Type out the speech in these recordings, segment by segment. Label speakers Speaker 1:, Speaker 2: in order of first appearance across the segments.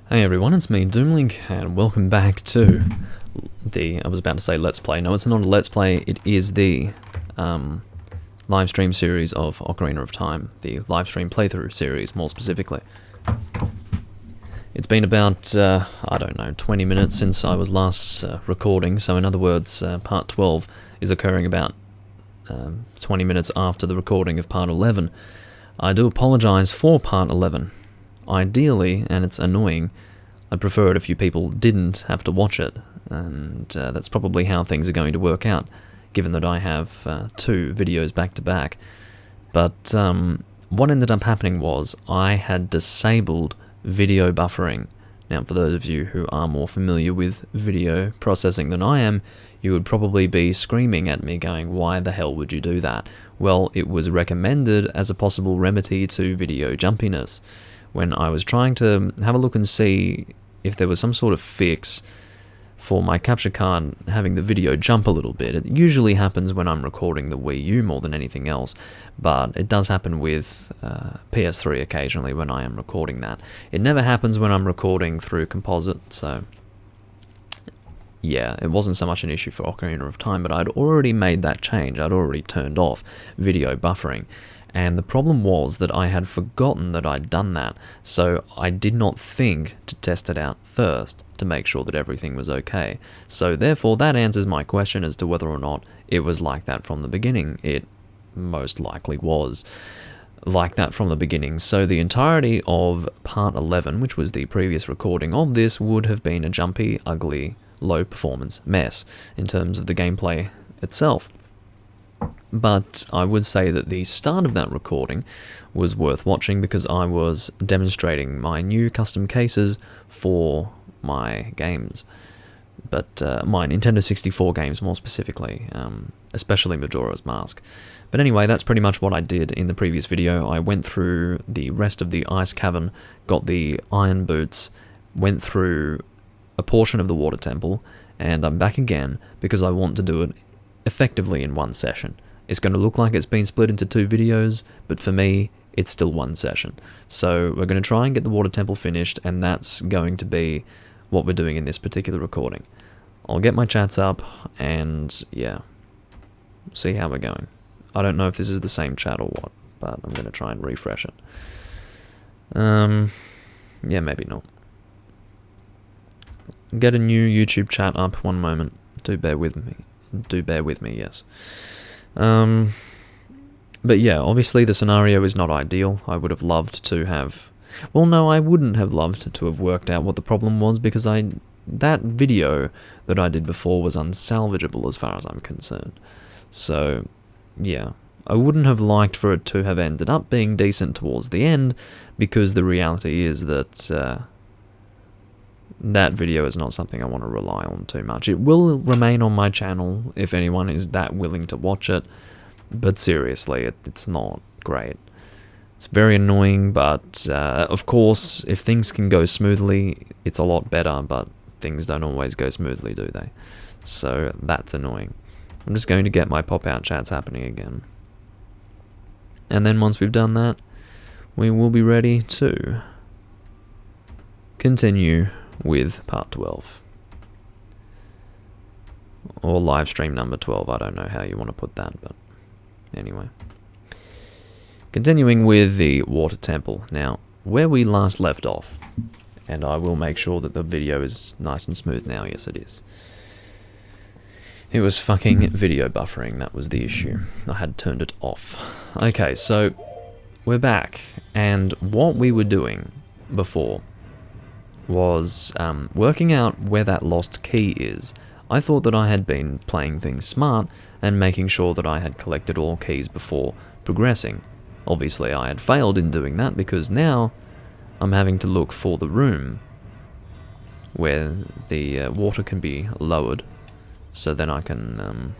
Speaker 1: Hey everyone, it's me, Doomlink, and welcome back to I was about to say Let's Play. No, it's not a Let's Play, it is the live stream series of Ocarina of Time, the live stream playthrough series, more specifically. It's been about, I don't know, 20 minutes since I was last recording, so in other words, part 12 is occurring about 20 minutes after the recording of part 11. I do apologise for part 11. Ideally, and it's annoying, I'd prefer it if you people didn't have to watch it, and that's probably how things are going to work out, given that I have two videos back to back. But what ended up happening was I had disabled video buffering. Now, for those of you who are more familiar with video processing than I am, you would probably be screaming at me going, why the hell would you do that? Well, it was recommended as a possible remedy to video jumpiness. When I was trying to have a look and see if there was some sort of fix for my capture card having the video jump a little bit. It usually happens when I'm recording the Wii U more than anything else, but it does happen with PS3 occasionally when I am recording that. It never happens when I'm recording through composite, so yeah, it wasn't so much an issue for Ocarina of Time, but I'd already made that change. I'd already turned off video buffering. And the problem was that I had forgotten that I'd done that, so I did not think to test it out first to make sure that everything was okay. So therefore that answers my question as to whether or not it was like that from the beginning. It most likely was like that from the beginning, so the entirety of part 11, which was the previous recording of this, would have been a jumpy, ugly, low performance mess in terms of the gameplay itself. But I would say that the start of that recording was worth watching because I was demonstrating my new custom cases for my games. But my Nintendo 64 games more specifically, especially Majora's Mask. But anyway, that's pretty much what I did in the previous video. I went through the rest of the ice cavern, got the iron boots, went through a portion of the water temple, and I'm back again because I want to do it effectively in one session. It's going to look like it's been split into two videos, but for me, it's still one session. So we're going to try and get the water temple finished, and that's going to be what we're doing in this particular recording. I'll get my chats up, and yeah, see how we're going. I don't know if this is the same chat or what, but I'm going to try and refresh it. Yeah, maybe not. Get a new YouTube chat up, one moment. Do bear with me, yes. But yeah, obviously the scenario is not ideal. I would have loved to have... Well, no, I wouldn't have loved to have worked out what the problem was because that video that I did before was unsalvageable as far as I'm concerned. So, yeah, I wouldn't have liked for it to have ended up being decent towards the end because the reality is that that video is not something I want to rely on too much. It will remain on my channel if anyone is that willing to watch it, but seriously, it's not great. It's very annoying, but of course, if things can go smoothly, it's a lot better, but things don't always go smoothly, do they? So that's annoying. I'm just going to get my pop-out chats happening again. And then once we've done that, we will be ready to continue with part 12. Or live stream number 12, I don't know how you want to put that, but anyway. Continuing with the water temple. Now, where we last left off, and I will make sure that the video is nice and smooth now, yes it is. It was fucking video buffering, that was the issue. I had turned it off. Okay, so we're back, and what we were doing before was working out where that lost key is. I thought that I had been playing things smart and making sure that I had collected all keys before progressing. Obviously I had failed in doing that because now I'm having to look for the room where the water can be lowered, so then I can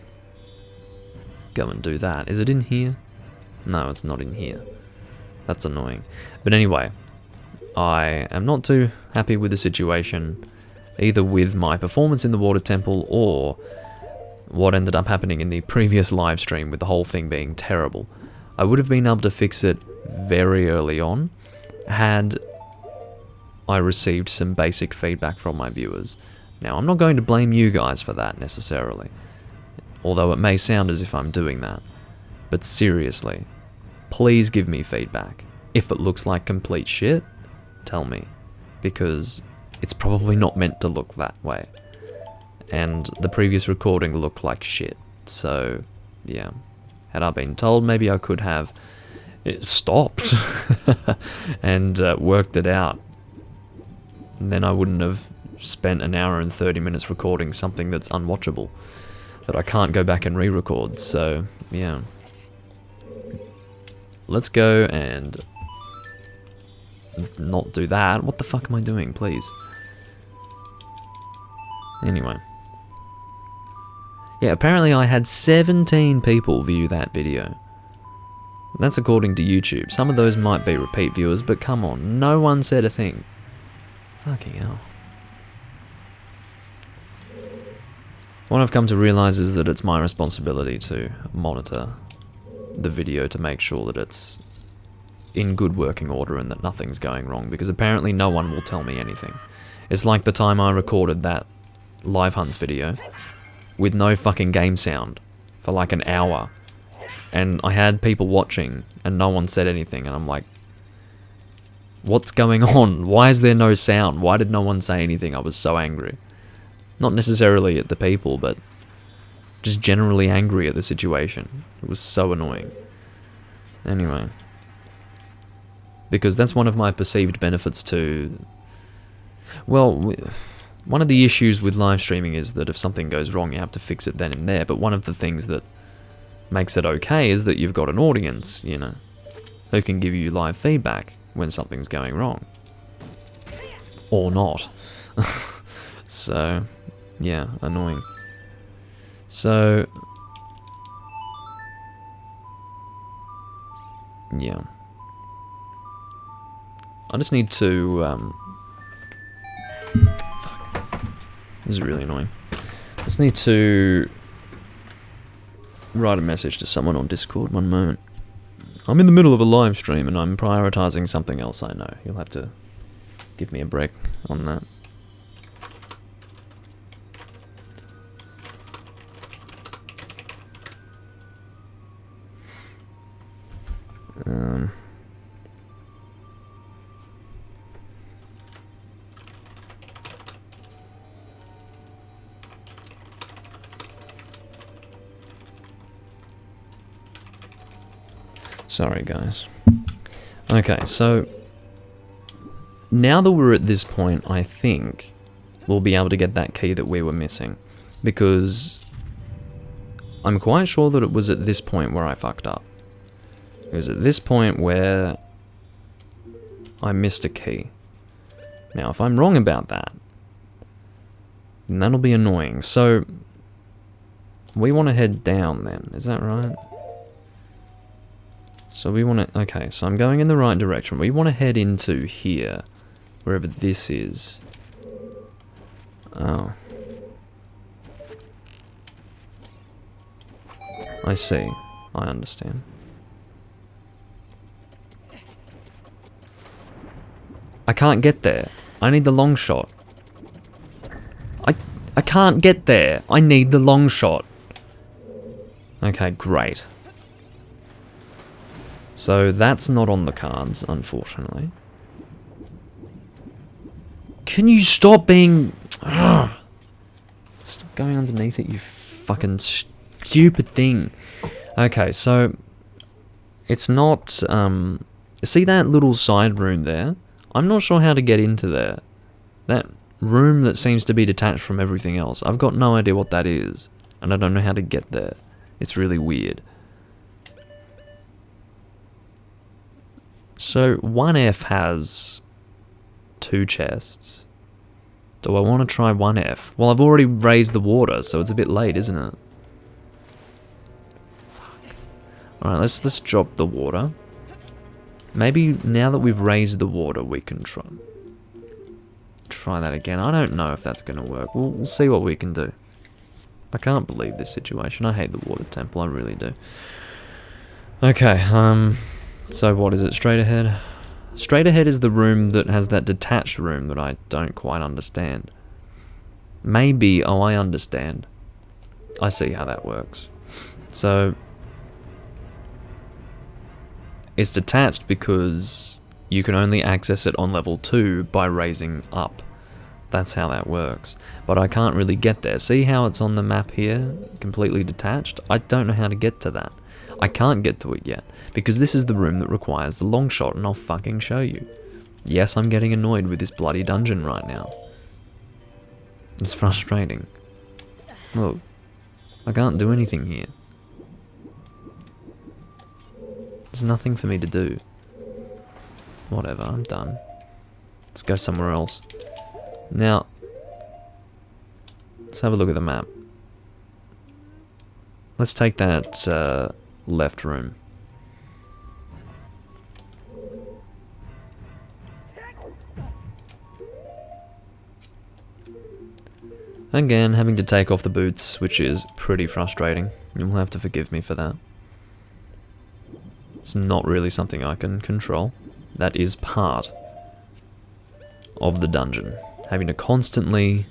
Speaker 1: go and do that. Is it in here? No, it's not in here. That's annoying. But anyway, I am not too happy with the situation, either with my performance in the water temple or what ended up happening in the previous live stream with the whole thing being terrible. I would have been able to fix it very early on had I received some basic feedback from my viewers. Now, I'm not going to blame you guys for that necessarily, although it may sound as if I'm doing that. But seriously, please give me feedback. If it looks like complete shit, tell me, because it's probably not meant to look that way. And the previous recording looked like shit, so yeah. Had I been told, maybe I could have stopped and worked it out. And then I wouldn't have spent an hour and 30 minutes recording something that's unwatchable, that I can't go back and re-record, so yeah. Let's go and not do that. What the fuck am I doing, please? Anyway. Yeah, apparently I had 17 people view that video. That's according to YouTube. Some of those might be repeat viewers, but come on, no one said a thing. Fucking hell. What I've come to realise is that it's my responsibility to monitor the video to make sure that it's in good working order and that nothing's going wrong, because apparently no one will tell me anything. It's like the time I recorded that live hunts video with no fucking game sound for like an hour, and I had people watching and no one said anything, and I'm like, what's going on? Why is there no sound? Why did no one say anything? I was so angry. Not necessarily at the people, but just generally angry at the situation. It was so annoying. Anyway. Because that's one of my perceived benefits to... Well, one of the issues with live streaming is that if something goes wrong, you have to fix it then and there. But one of the things that makes it okay is that you've got an audience, you know, who can give you live feedback when something's going wrong. Or not. So, yeah, annoying. So, yeah. I just need to, fuck. This is really annoying. I just need to write a message to someone on Discord. One moment. I'm in the middle of a live stream and I'm prioritizing something else, I know. You'll have to give me a break on that. Sorry, guys. Okay, so now that we're at this point, I think we'll be able to get that key that we were missing, because I'm quite sure that it was at this point where I fucked up. It was at this point where I missed a key. Now, if I'm wrong about that, then that'll be annoying. So, we want to head down then, is that right? So we want to, okay, so I'm going in the right direction. We want to head into here, wherever this is. Oh. I see. I understand. I can't get there. I need the long shot. I can't get there. I need the long shot. Okay, great. So that's not on the cards, unfortunately. Can you stop being... Ugh. Stop going underneath it, you fucking stupid thing. Okay, so... It's not... See that little side room there? I'm not sure how to get into there. That room that seems to be detached from everything else. I've got no idea what that is. And I don't know how to get there. It's really weird. So 1F has 2 chests. Do I want to try 1F? Well, I've already raised the water, so it's a bit late, isn't it? Fuck. Alright, let's drop the water. Maybe now that we've raised the water, we can try that again. I don't know if that's going to work. We'll see what we can do. I can't believe this situation. I hate the water temple, I really do. Okay, so what is it? Straight ahead? Straight ahead is the room that has that detached room that I don't quite understand. Maybe, oh, I understand. I see how that works. So, it's detached because you can only access it on level 2 by raising up. That's how that works. But I can't really get there. See how it's on the map here? Completely detached? I don't know how to get to that. I can't get to it yet, because this is the room that requires the long shot, and I'll fucking show you. Yes, I'm getting annoyed with this bloody dungeon right now. It's frustrating. Look, I can't do anything here. There's nothing for me to do. Whatever, I'm done. Let's go somewhere else. Now, let's have a look at the map. Let's take that left room. Again, having to take off the boots, which is pretty frustrating. You'll have to forgive me for that. It's not really something I can control. That is part of the dungeon. Having to constantly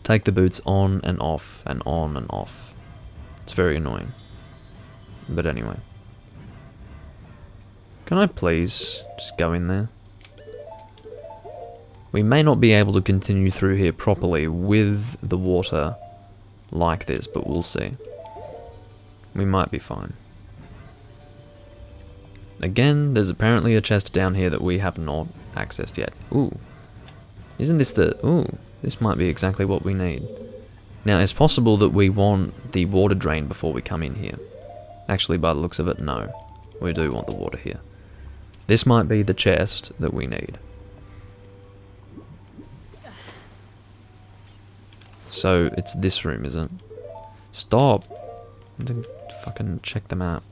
Speaker 1: take the boots on and off and on and off. It's very annoying. But anyway. Can I please just go in there? We may not be able to continue through here properly with the water like this, but we'll see. We might be fine. Again, there's apparently a chest down here that we have not accessed yet. Ooh. Isn't this the... Ooh. This might be exactly what we need. Now, it's possible that we want the water drain before we come in here. Actually, by the looks of it, no. We do want the water here. This might be the chest that we need. So, it's this room, is it? Stop! I didn't fucking check the map.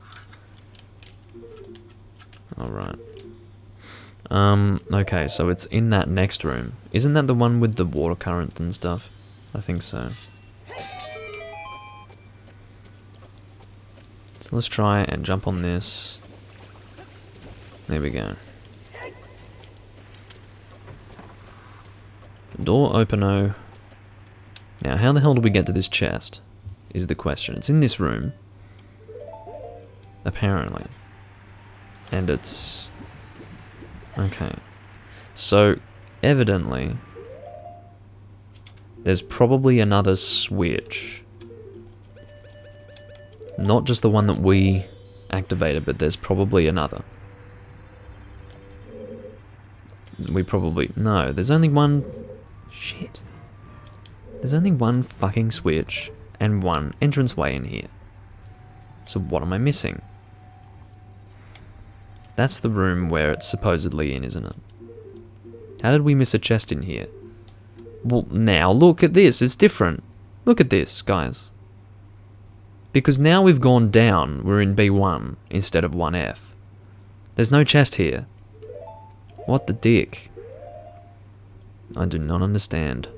Speaker 1: Alright. Okay, so it's in that next room. Isn't that the one with the water current and stuff? I think so. So let's try and jump on this. There we go. Door open-o. Now, how the hell do we get to this chest? Is the question. It's in this room. Apparently. And it's... Okay. So, evidently, there's probably another switch. Not just the one that we activated, but there's probably another. We probably... No, there's only one... Shit. There's only one fucking switch and one entranceway in here. So what am I missing? That's the room where it's supposedly in, isn't it? How did we miss a chest in here? Well, now look at this. It's different. Look at this, guys. Because now we've gone down, we're in B1 instead of 1F. There's no chest here. What the dick? I do not understand.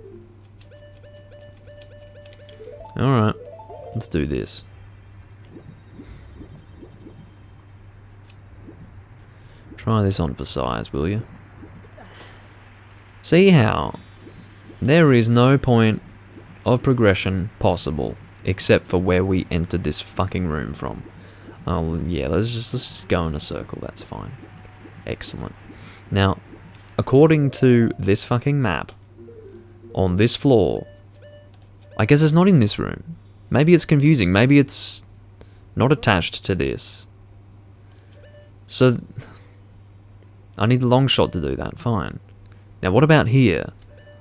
Speaker 1: Alright, let's do this. Try this on for size, will you? See how there is no point of progression possible except for where we entered this fucking room from. Oh yeah, let's just go in a circle, that's fine. Excellent. Now, according to this fucking map, on this floor, I guess it's not in this room. Maybe it's confusing. Maybe it's not attached to this. So, I need the long shot to do that. Fine. Now, what about here?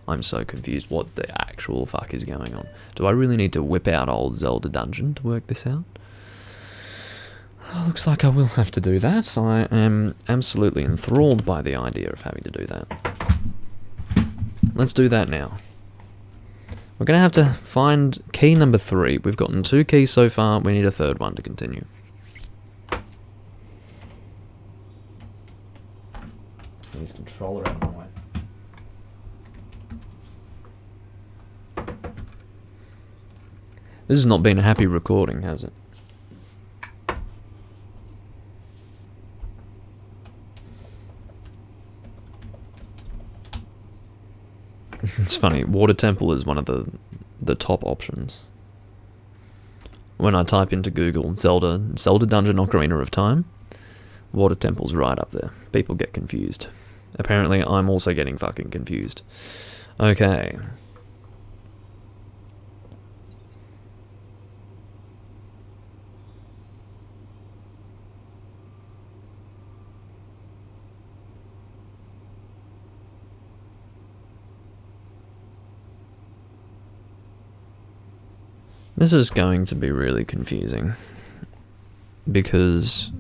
Speaker 1: I'm so confused. What the actual fuck is going on? Do I really need to whip out old Zelda dungeon to work this out? Looks like I will have to do that. I am absolutely enthralled by the idea of having to do that. Let's do that now. We're going to have to find key number 3. We've gotten 2 keys so far. We need a third one to continue. His controller out of the way. This has not been a happy recording, has it? It's funny, water temple is one of the top options. When I type into Google Zelda Dungeon Ocarina of Time, water temple's right up there. People get confused. Apparently I'm also getting fucking confused. Okay. This is going to be really confusing, because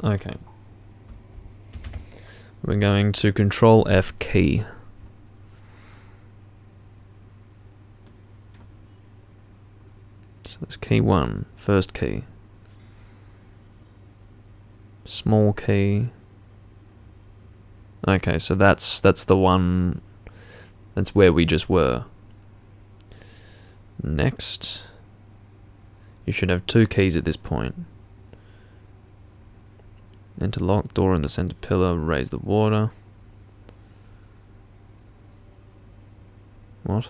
Speaker 1: okay, we're going to Control F key. So that's key 1, first key. Small key. Okay, so that's the one. That's where we just were. Next, you should have 2 keys at this point. Enter locked door in the center pillar. Raise the water. What?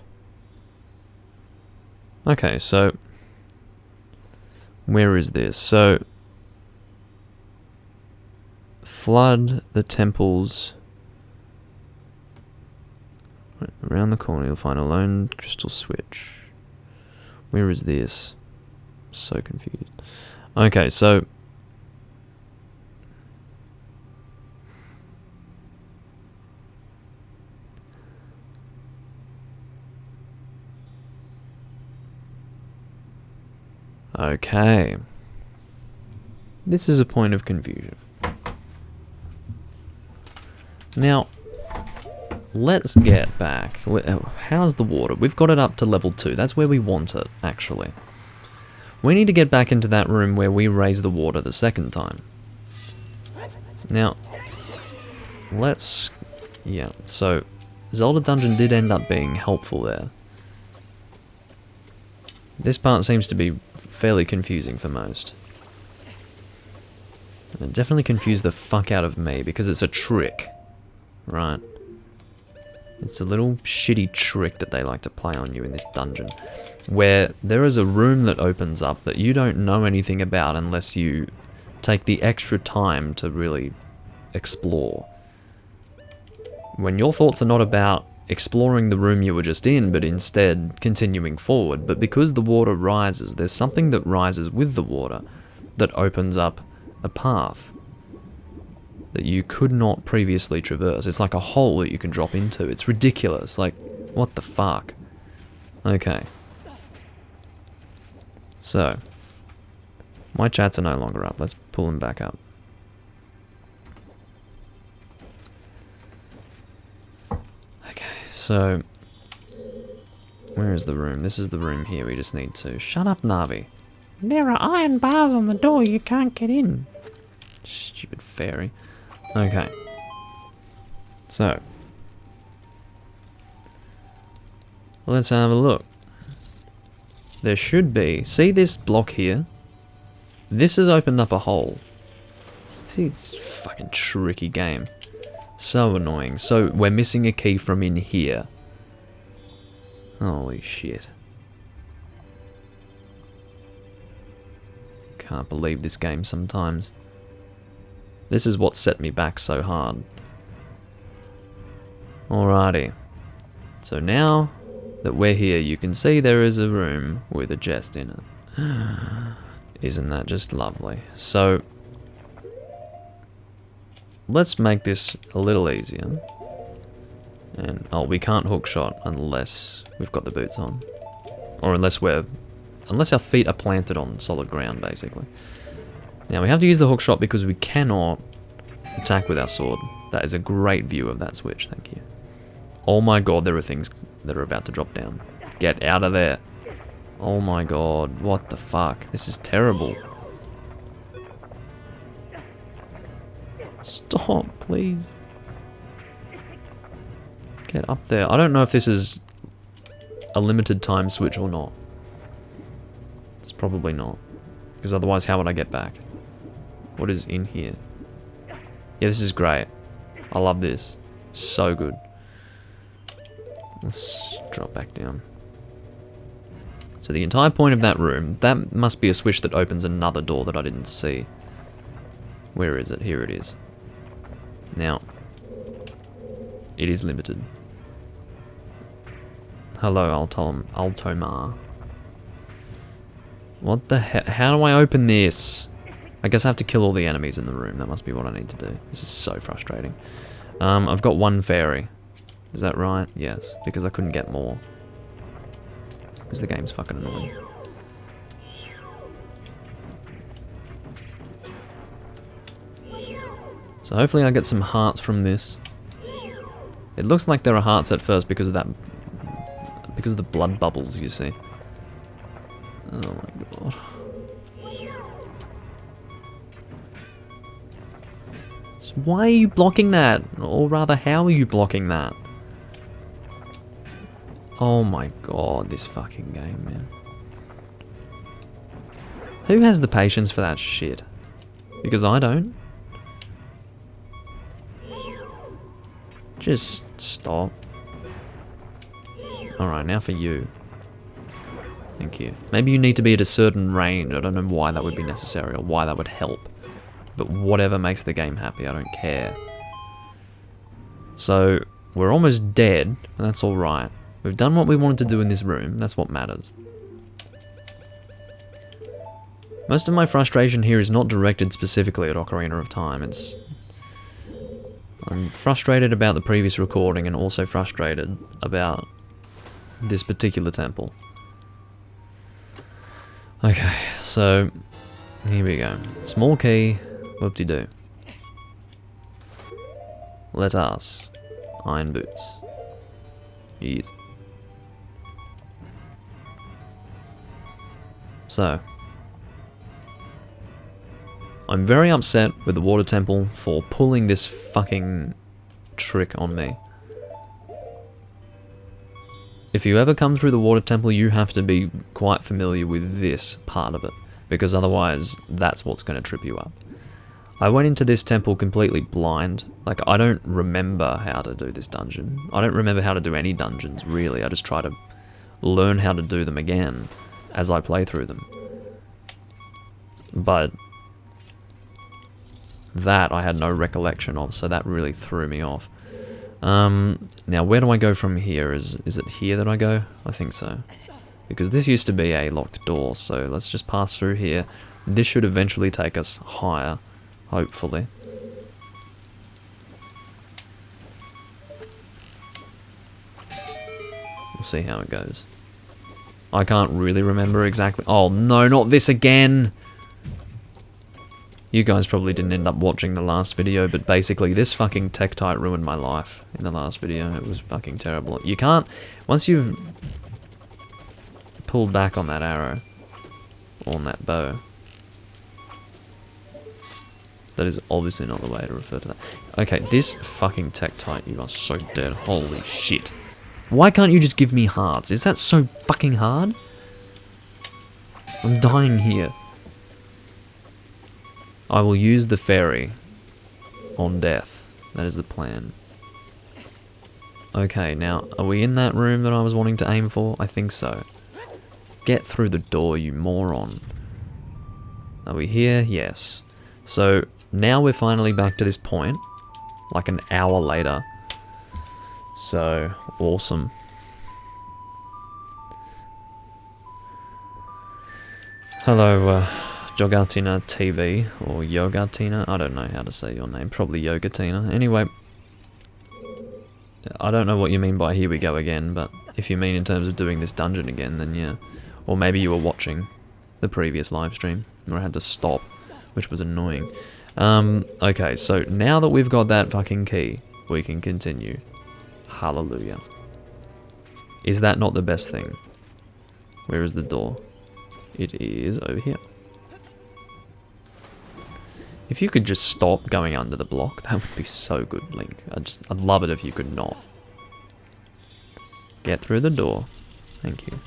Speaker 1: Okay, so where is this? So flood the temples. Around the corner you'll find a lone crystal switch. Where is this? So confused. Okay, so okay. This is a point of confusion. Now, let's get back. How's the water? We've got it up to level 2. That's where we want it, actually. We need to get back into that room where we raised the water the second time. Now, let's... yeah, so Zelda Dungeon did end up being helpful there. This part seems to be fairly confusing for most. It definitely confused the fuck out of me because it's a trick. Right. It's a little shitty trick that they like to play on you in this dungeon, where there is a room that opens up that you don't know anything about unless you take the extra time to really explore. When your thoughts are not about exploring the room you were just in, but instead continuing forward. But because the water rises, there's something that rises with the water that opens up a path that you could not previously traverse. It's like a hole that you can drop into. It's ridiculous. Like, what the fuck? Okay. So, my chats are no longer up. Let's pull them back up. Okay, so where is the room? This is the room here. We just need to... Shut up, Navi.
Speaker 2: There are iron bars on the door. You can't get in.
Speaker 1: Stupid fairy. Okay. So, let's have a look. There should be... See this block here? This has opened up a hole. See, it's a fucking tricky game. So annoying. So, we're missing a key from in here. Holy shit. Can't believe this game sometimes. This is what set me back so hard. Alrighty. So now that we're here, you can see there is a room with a chest in it. Isn't that just lovely? So, let's make this a little easier. And, oh, we can't hookshot unless we've got the boots on. Or unless our feet are planted on solid ground, basically. Now, we have to use the hookshot because we cannot attack with our sword. That is a great view of that switch, thank you. Oh my god, there are things that are about to drop down. Get out of there. Oh my god, what the fuck? This is terrible. Stop, please. Get up there. I don't know if this is a limited time switch or not. It's probably not. Because otherwise, how would I get back? What is in here? Yeah, this is great. I love this. So good. Let's drop back down. So the entire point of that room, that must be a switch that opens another door that I didn't see. Where is it? Here it is. Now, it is limited. Hello, Altomar. What the heck? How do I open this? I guess I have to kill all the enemies in the room. That must be what I need to do. This is so frustrating. I've got one fairy. Is that right? Yes, because I couldn't get more. Because the game's fucking annoying. So hopefully I get some hearts from this. It looks like there are hearts at first because of that, because of the blood bubbles you see. Oh my god. So why are you blocking that? Or rather, how are you blocking that? Oh my god, this fucking game, man. Who has the patience for that shit? Because I don't. Just stop. Alright, now for you. Thank you. Maybe you need to be at a certain range. I don't know why that would be necessary or why that would help. But whatever makes the game happy, I don't care. So, we're almost dead, and that's alright. We've done what we wanted to do in this room, that's what matters. Most of my frustration here is not directed specifically at Ocarina of Time. I'm frustrated about the previous recording and also frustrated about this particular temple. Okay, so here we go. Small key, whoop-de-doo. Let us. Iron boots. Easy. So, I'm very upset with the water temple for pulling this fucking trick on me. If you ever come through the water temple, you have to be quite familiar with this part of it, because otherwise that's what's going to trip you up. I went into this temple completely blind. Like, I don't remember how to do this dungeon. I don't remember how to do any dungeons, really. I just try to learn how to do them again as I play through them. But that I had no recollection of, so that really threw me off. Now where do I go from here? Is it here that I go? I think so. Because this used to be a locked door, so let's just pass through here. This should eventually take us higher, hopefully. We'll see how it goes. I can't really remember exactly. Oh no, not this again! You guys probably didn't end up watching the last video, but basically this fucking Tektite ruined my life in the last video. It was fucking terrible. You can't, once you've pulled back on that arrow, on that bow, that is obviously not the way to refer to that. Okay, this fucking Tektite, you are so dead. Holy shit. Why can't you just give me hearts? Is that so fucking hard? I'm dying here. I will use the fairy on death. That is the plan. Okay, now, are we in that room that I was wanting to aim for? I think so. Get through the door, you moron. Are we here? Yes. So, now we're finally back to this point. Like an hour later. So, awesome. Hello, Jogatina TV, or Yogatina, I don't know how to say your name, probably Yogatina. Anyway, I don't know what you mean by here we go again, but if you mean in terms of doing this dungeon again, then yeah. Or maybe you were watching the previous live stream, where I had to stop, which was annoying. Okay, so now that we've got that fucking key, we can continue. Hallelujah. Is that not the best thing? Where is the door? It is over here. If you could just stop going under the block, that would be so good, Link. I'd love it if you could not. Get through the door. Thank you.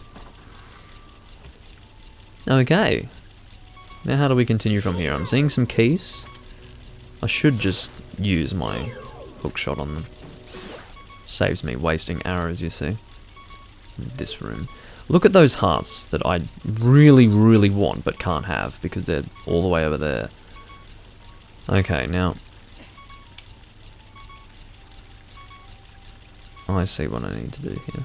Speaker 1: Okay. Now how do we continue from here? I'm seeing some keys. I should just use my hook shot on them. Saves me wasting arrows, you see. This room. Look at those hearts that I really, really want but can't have because they're all the way over there. Okay, now... I see what I need to do here.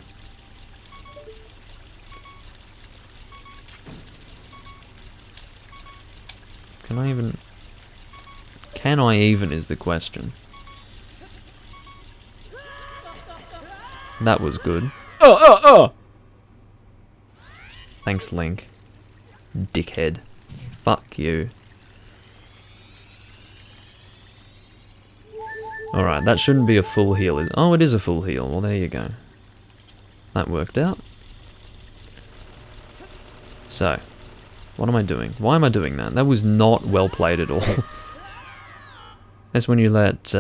Speaker 1: Can I even... Can I even is the question. That was good. Thanks, Link. Dickhead. Fuck you. Alright, that shouldn't be a full heal, is it? Oh, it is a full heal. Well, there you go. That worked out. So, what am I doing? Why am I doing that? That was not well played at all. That's when you let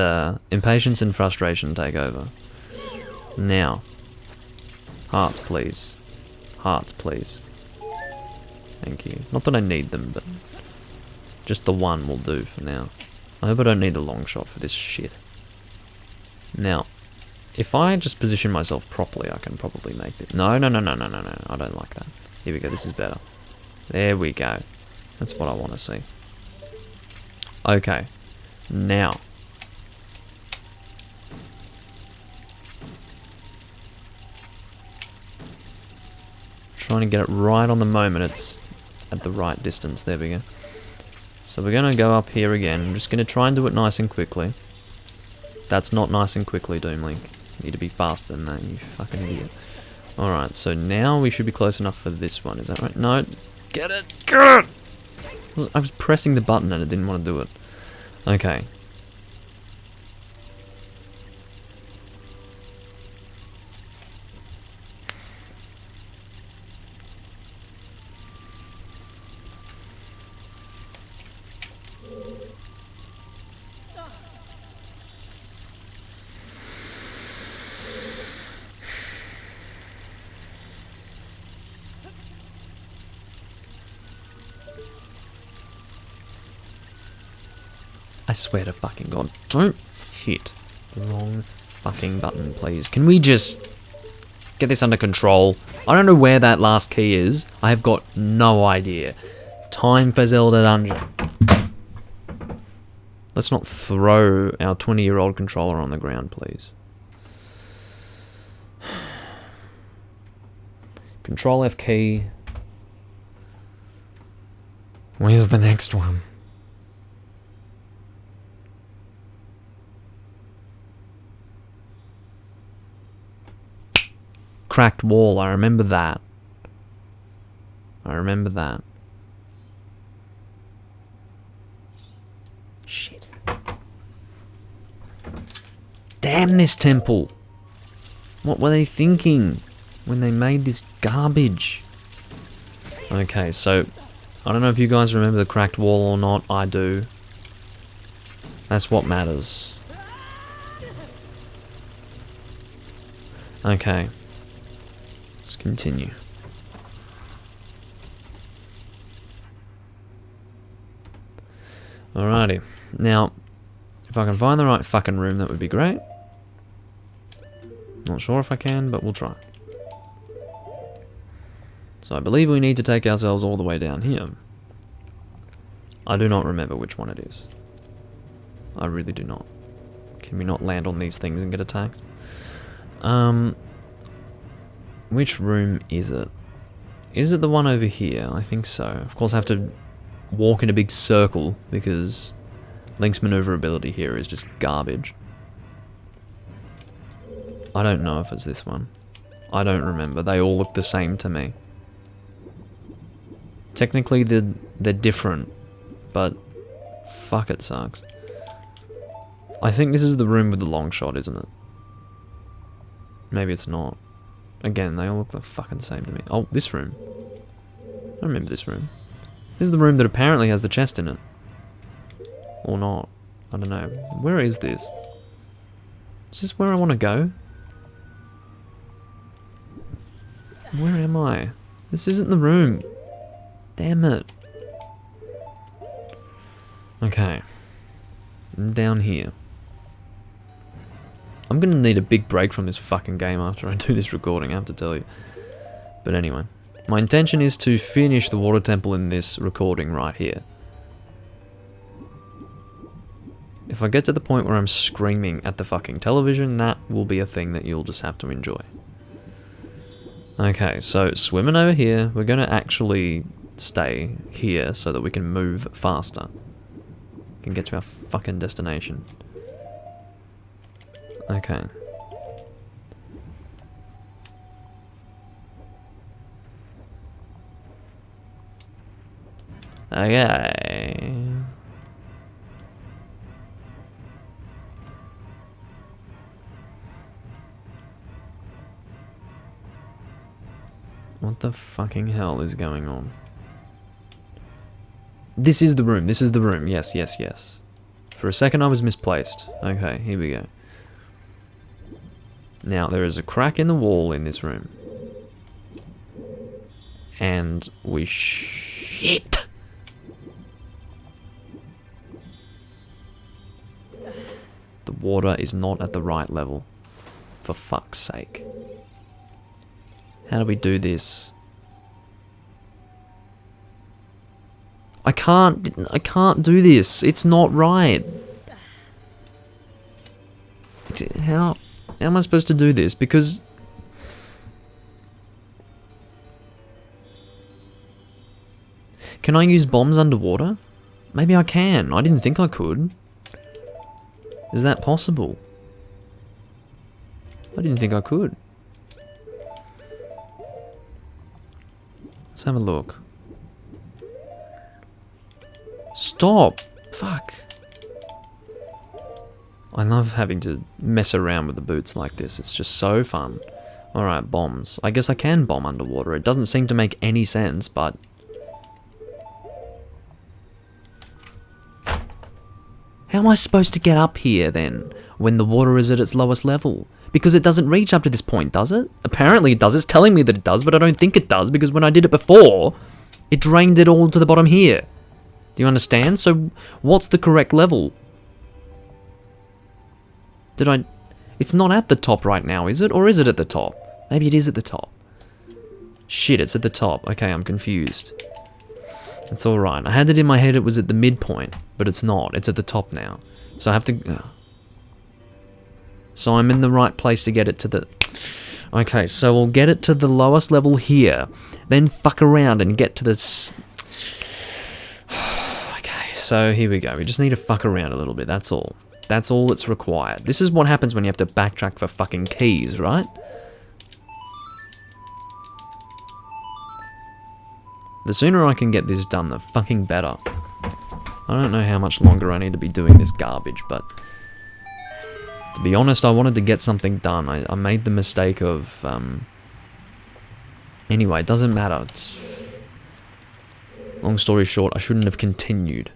Speaker 1: impatience and frustration take over. Now. Hearts, please. Hearts, please. Thank you. Not that I need them, but just the one will do for now. I hope I don't need the long shot for this shit. Now, if I just position myself properly, I can probably make it. No. I don't like that. Here we go. This is better. There we go. That's what I want to see. Okay. Now. Trying to get it right on the moment. It's at the right distance. There we go. So we're going to go up here again. I'm just going to try and do it nice and quickly. That's not nice and quickly, Doomlink. You need to be faster than that, you fucking idiot. Alright, so now we should be close enough for this one. Is that right? No. Get it! Get it! I was pressing the button and it didn't want to do it. Okay. I swear to fucking God, don't hit the wrong fucking button, please. Can we just get this under control? I don't know where that last key is. I have got no idea. Time for Zelda Dungeon. Let's not throw our 20-year-old controller on the ground, please. Control F key. Where's the next one? Cracked wall, I remember that. I remember that. Shit. Damn this temple! What were they thinking when they made this garbage? Okay, so I don't know if you guys remember the cracked wall or not. I do. That's what matters. Okay. Let's continue. Alrighty. Now, if I can find the right fucking room, that would be great. Not sure if I can, but we'll try. So I believe we need to take ourselves all the way down here. I do not remember which one it is. I really do not. Can we not land on these things and get attacked? Which room is it? Is it the one over here? I think so. Of course I have to walk in a big circle because Link's maneuverability here is just garbage. I don't know if it's this one. I don't remember. They all look the same to me. Technically they're different, but fuck, it sucks. I think this is the room with the long shot, isn't it? Maybe it's not. Again, they all look the fucking same to me. Oh, this room. I remember this room. This is the room that apparently has the chest in it. Or not. I don't know. Where is this? Is this where I want to go? Where am I? This isn't the room. Damn it. Okay. And down here. I'm gonna need a big break from this fucking game after I do this recording, I have to tell you. But anyway. My intention is to finish the water temple in this recording right here. If I get to the point where I'm screaming at the fucking television, that will be a thing that you'll just have to enjoy. Okay, so swimming over here, we're gonna actually stay here so that we can move faster. Can get to our fucking destination. Okay. Okay. What the fucking hell is going on? This is the room, this is the room. Yes, yes, yes. For a second I was misplaced. Okay, here we go. Now, there is a crack in the wall in this room. And we shit! The water is not at the right level. For fuck's sake. How do we do this? I can't do this. It's not right. How am I supposed to do this? Because can I use bombs underwater? Maybe I can. I didn't think I could. Is that possible? I didn't think I could. Let's have a look. Stop! Fuck. I love having to mess around with the boots like this. It's just so fun. Alright, bombs. I guess I can bomb underwater. It doesn't seem to make any sense, but... how am I supposed to get up here, then, when the water is at its lowest level? Because it doesn't reach up to this point, does it? Apparently it does. It's telling me that it does, but I don't think it does, because when I did it before, it drained it all to the bottom here. Do you understand? So, what's the correct level? It's not at the top right now, is it? Or is it at the top? Maybe it is at the top. Shit, it's at the top. Okay, I'm confused. It's alright. I had it in my head it was at the midpoint, but it's not. It's at the top now. So I have to... So I'm in the right place to get it to the... Okay, so we'll get it to the lowest level here, then fuck around and get to the... Okay, so here we go. We just need to fuck around a little bit, that's all. That's all that's required. This is what happens when you have to backtrack for fucking keys, right? The sooner I can get this done, the fucking better. I don't know how much longer I need to be doing this garbage, but... to be honest, I wanted to get something done. I made the mistake of... Anyway, it doesn't matter. Long story short, I shouldn't have continued.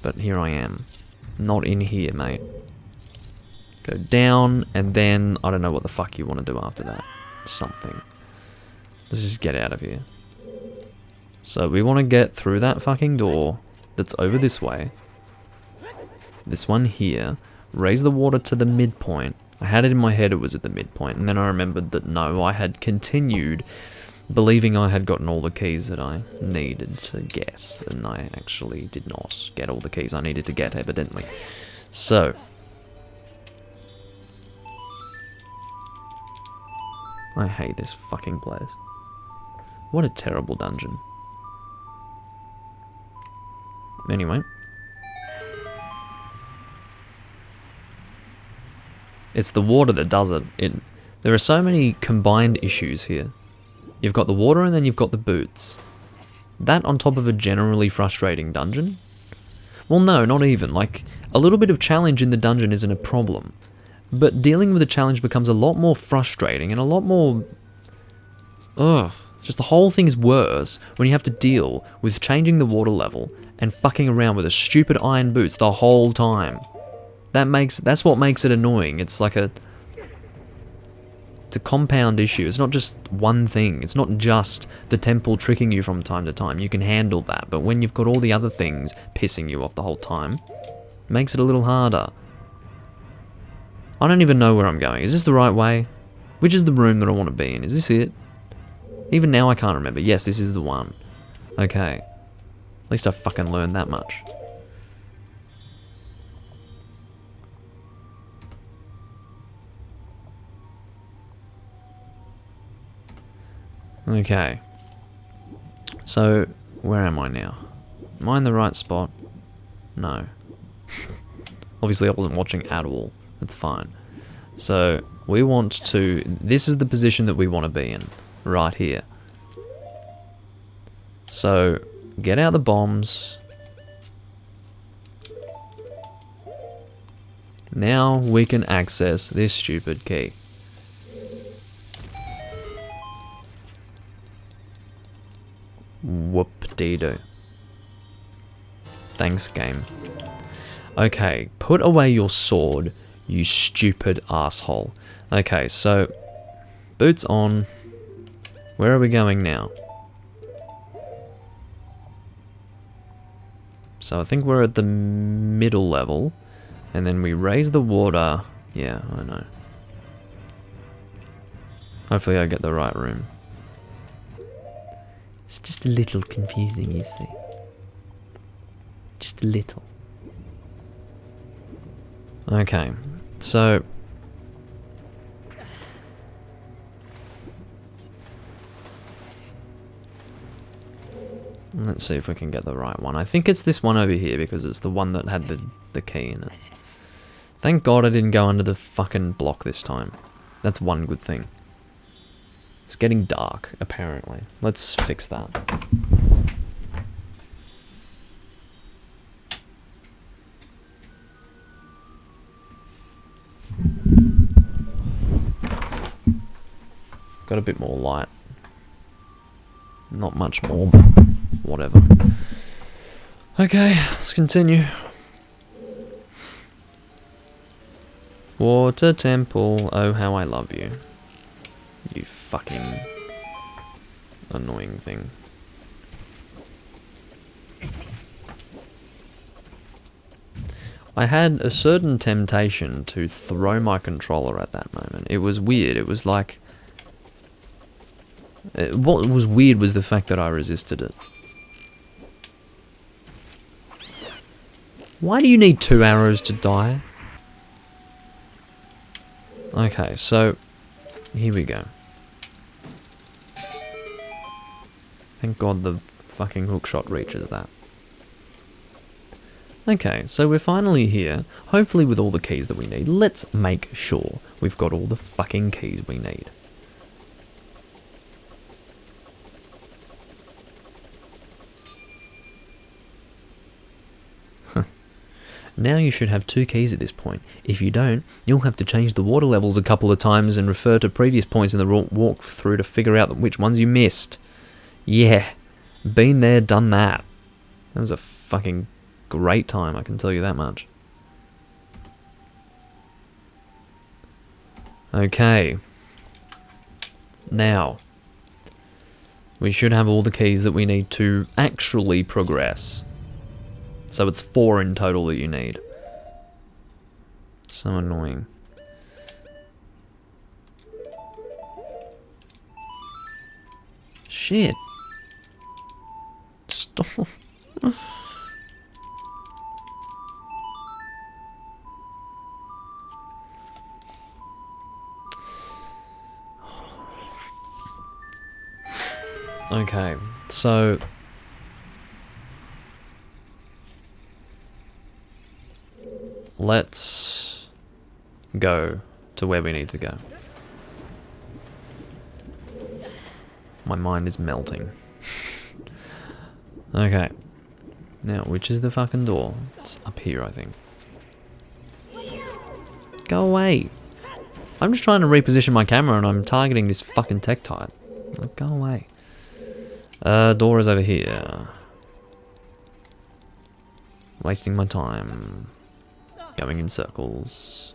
Speaker 1: But here I am. Not in here, mate. Go down, and then... I don't know what the fuck you want to do after that. Something. Let's just get out of here. So we want to get through that fucking door that's over this way. This one here. Raise the water to the midpoint. I had it in my head it was at the midpoint, and then I remembered that no, I had continued believing I had gotten all the keys that I needed to get, and I actually did not get all the keys I needed to get, evidently. So... I hate this fucking place. What a terrible dungeon. Anyway. It's the water that does it. There are so many combined issues here. You've got the water and then you've got the boots. That on top of a generally frustrating dungeon? Well, no, not even. Like, a little bit of challenge in the dungeon isn't a problem. But dealing with the challenge becomes a lot more frustrating and a lot more... Ugh. Just the whole thing's worse when you have to deal with changing the water level and fucking around with the stupid iron boots the whole time. That's what makes it annoying. It's like a... It's a compound issue. It's not just one thing. It's not just the temple tricking you from time to time. You can handle that. But when you've got all the other things pissing you off the whole time, it makes it a little harder. I don't even know where I'm going. Is this the right way? Which is the room that I want to be in? Is this it? Even now I can't remember. Yes, this is the one. Okay. At least I fucking learned that much. Okay. So, where am I now? Am I in the right spot? No. Obviously I wasn't watching at all. That's fine. So, we want to... This is the position that we want to be in. Right here. So, get out the bombs. Now we can access this stupid key. Whoop-dee-doo. Thanks, game. Okay, put away your sword, you stupid asshole. Okay, so, boots on. Where are we going now? So I think we're at the middle level, and then we raise the water. Yeah, I know. Hopefully I get the right room. It's just a little confusing, you see. Just a little. Okay, so... Let's see if we can get the right one. I think it's this one over here because it's the one that had the key in it. Thank God I didn't go under the fucking block this time. That's one good thing. It's getting dark, apparently. Let's fix that. Got a bit more light. Not much more, but whatever. Okay, let's continue. Water temple, oh how I love you. You fucking annoying thing. I had a certain temptation to throw my controller at that moment. It was weird, it was like... What was weird was the fact that I resisted it. Why do you need 2 arrows to die? Okay, so... Here we go. Thank God the fucking hookshot reaches that. Okay, so we're finally here, hopefully with all the keys that we need. Let's make sure we've got all the fucking keys we need. Now you should have 2 keys at this point. If you don't, you'll have to change the water levels a couple of times and refer to previous points in the walkthrough to figure out which ones you missed. Yeah, been there, done that. That was a fucking great time, I can tell you that much. Okay. Now, we should have all the keys that we need to actually progress. So it's 4 in total that you need. So annoying. Shit. Stop. Okay, so... Let's go to where we need to go. My mind is melting. Okay. Now, which is the fucking door? It's up here, I think. Go away. I'm just trying to reposition my camera and I'm targeting this fucking Tektite. Like, go away. Door is over here. Wasting my time. Going in circles.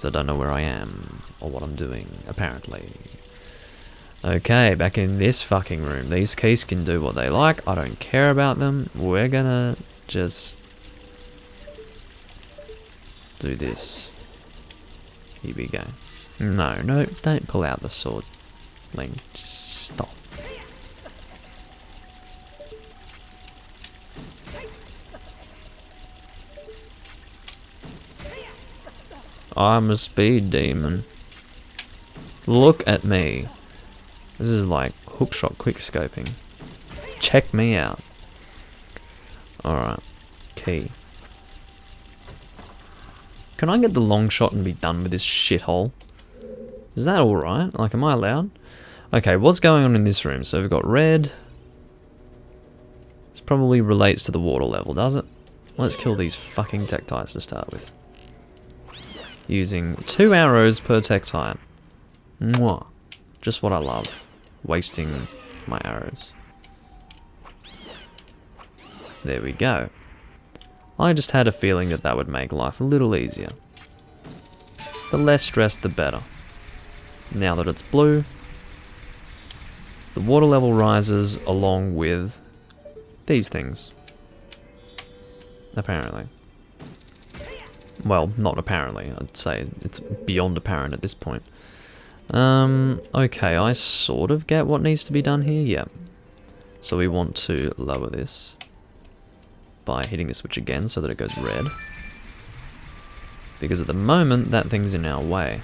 Speaker 1: because I don't know where I am or what I'm doing, apparently. Okay, back in this fucking room. These keys can do what they like. I don't care about them. We're gonna just do this. Here we go. No, don't pull out the sword, Link. Just stop. I'm a speed demon. Look at me. This is like hookshot quickscoping. Check me out. Alright. Key. Can I get the long shot and be done with this shithole? Is that alright? Like, am I allowed? Okay, what's going on in this room? So we've got red. This probably relates to the water level, does it? Let's kill these fucking tektites to start with. Using 2 arrows per tektite. Mwah. Just what I love. Wasting my arrows. There we go. I just had a feeling that that would make life a little easier. The less stress, the better. Now that it's blue, the water level rises along with these things. Apparently. Well, not apparently. I'd say it's beyond apparent at this point. Okay, I sort of get what needs to be done here. Yeah. So we want to lower this by hitting the switch again so that it goes red. Because at the moment, that thing's in our way.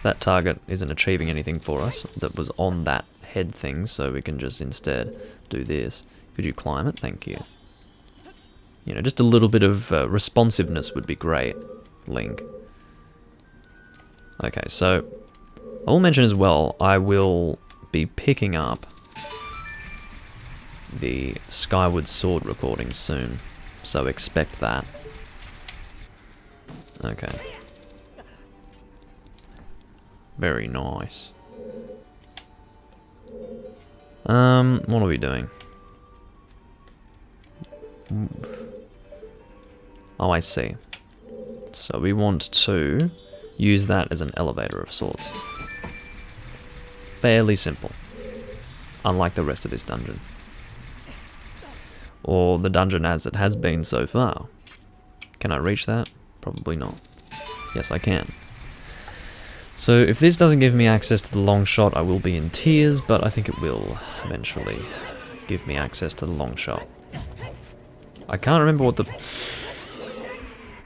Speaker 1: That target isn't achieving anything for us that was on that head thing, so we can just instead do this. Could you climb it? Thank you. You know, just a little bit of responsiveness would be great, Link. Okay, so I will mention as well, I will be picking up the Skyward Sword recordings soon, so expect that. Okay. Very nice. What are we doing? Oh, I see. So we want to use that as an elevator of sorts. Fairly simple. Unlike the rest of this dungeon. Or the dungeon as it has been so far. Can I reach that? Probably not. Yes, I can. So if this doesn't give me access to the long shot, I will be in tears, but I think it will eventually give me access to the long shot. I can't remember what the...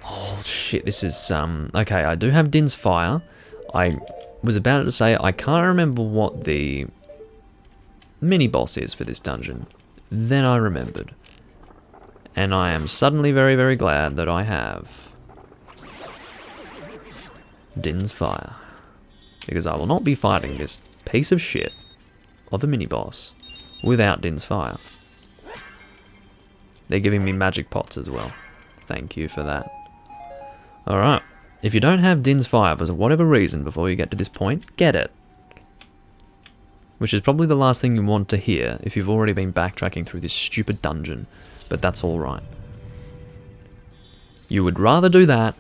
Speaker 1: Oh shit, this is... Okay, I do have Din's Fire. I was about to say, I can't remember what the mini-boss is for this dungeon. Then I remembered. And I am suddenly very, very glad that I have Din's Fire. Because I will not be fighting this piece of shit of a mini-boss without Din's Fire. They're giving me magic pots as well. Thank you for that. Alright. If you don't have Din's Fire for whatever reason before you get to this point, get it. Which is probably the last thing you want to hear if you've already been backtracking through this stupid dungeon. But that's alright. You would rather do that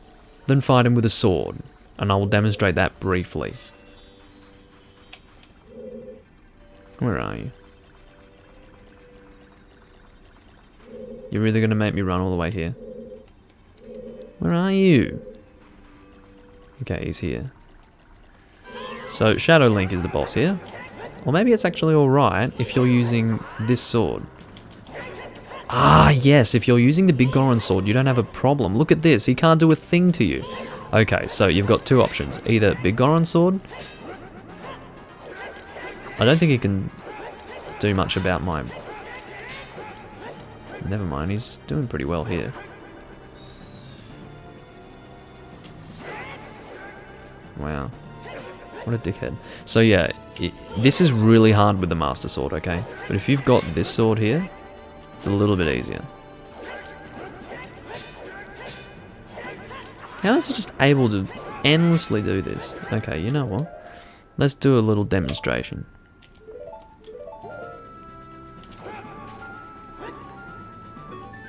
Speaker 1: than fight him with a sword. And I will demonstrate that briefly. Where are you? You're really going to make me run all the way here? Where are you? Okay, he's here. So, Shadow Link is the boss here. Or maybe it's actually alright if you're using this sword. Ah, yes, if you're using the Big Goron sword, you don't have a problem. Look at this, he can't do a thing to you. Okay, so you've got two options. Either Big Goron sword. I don't think he can do much about my... Never mind, he's doing pretty well here. Wow. What a dickhead. So yeah, this is really hard with the Master Sword, okay? But if you've got this sword here, it's a little bit easier. How is he just able to endlessly do this? Okay, you know what? Let's do a little demonstration.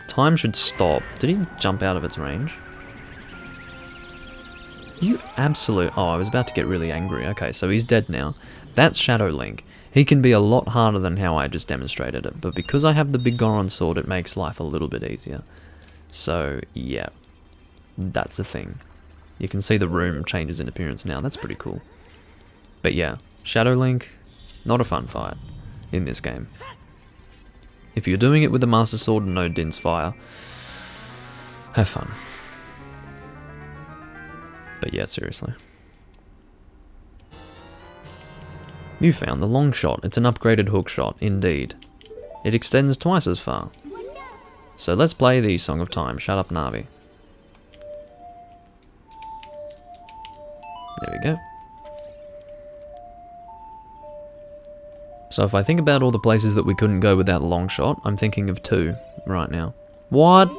Speaker 1: Time should stop. Did he jump out of its range? You absolute... Oh, I was about to get really angry. Okay, so he's dead now. That's Shadow Link. He can be a lot harder than how I just demonstrated it, but because I have the big Goron sword, it makes life a little bit easier. So, yeah. That's a thing. You can see the room changes in appearance now. That's pretty cool. But yeah, Shadow Link, not a fun fight in this game. If you're doing it with the Master Sword and no Din's Fire, have fun. But yeah, seriously. You found the long shot. It's an upgraded hook shot, indeed. It extends twice as far. So let's play the Song of Time. Shut up, Navi. There we go. So if I think about all the places that we couldn't go without the long shot, I'm thinking of 2 right now. What?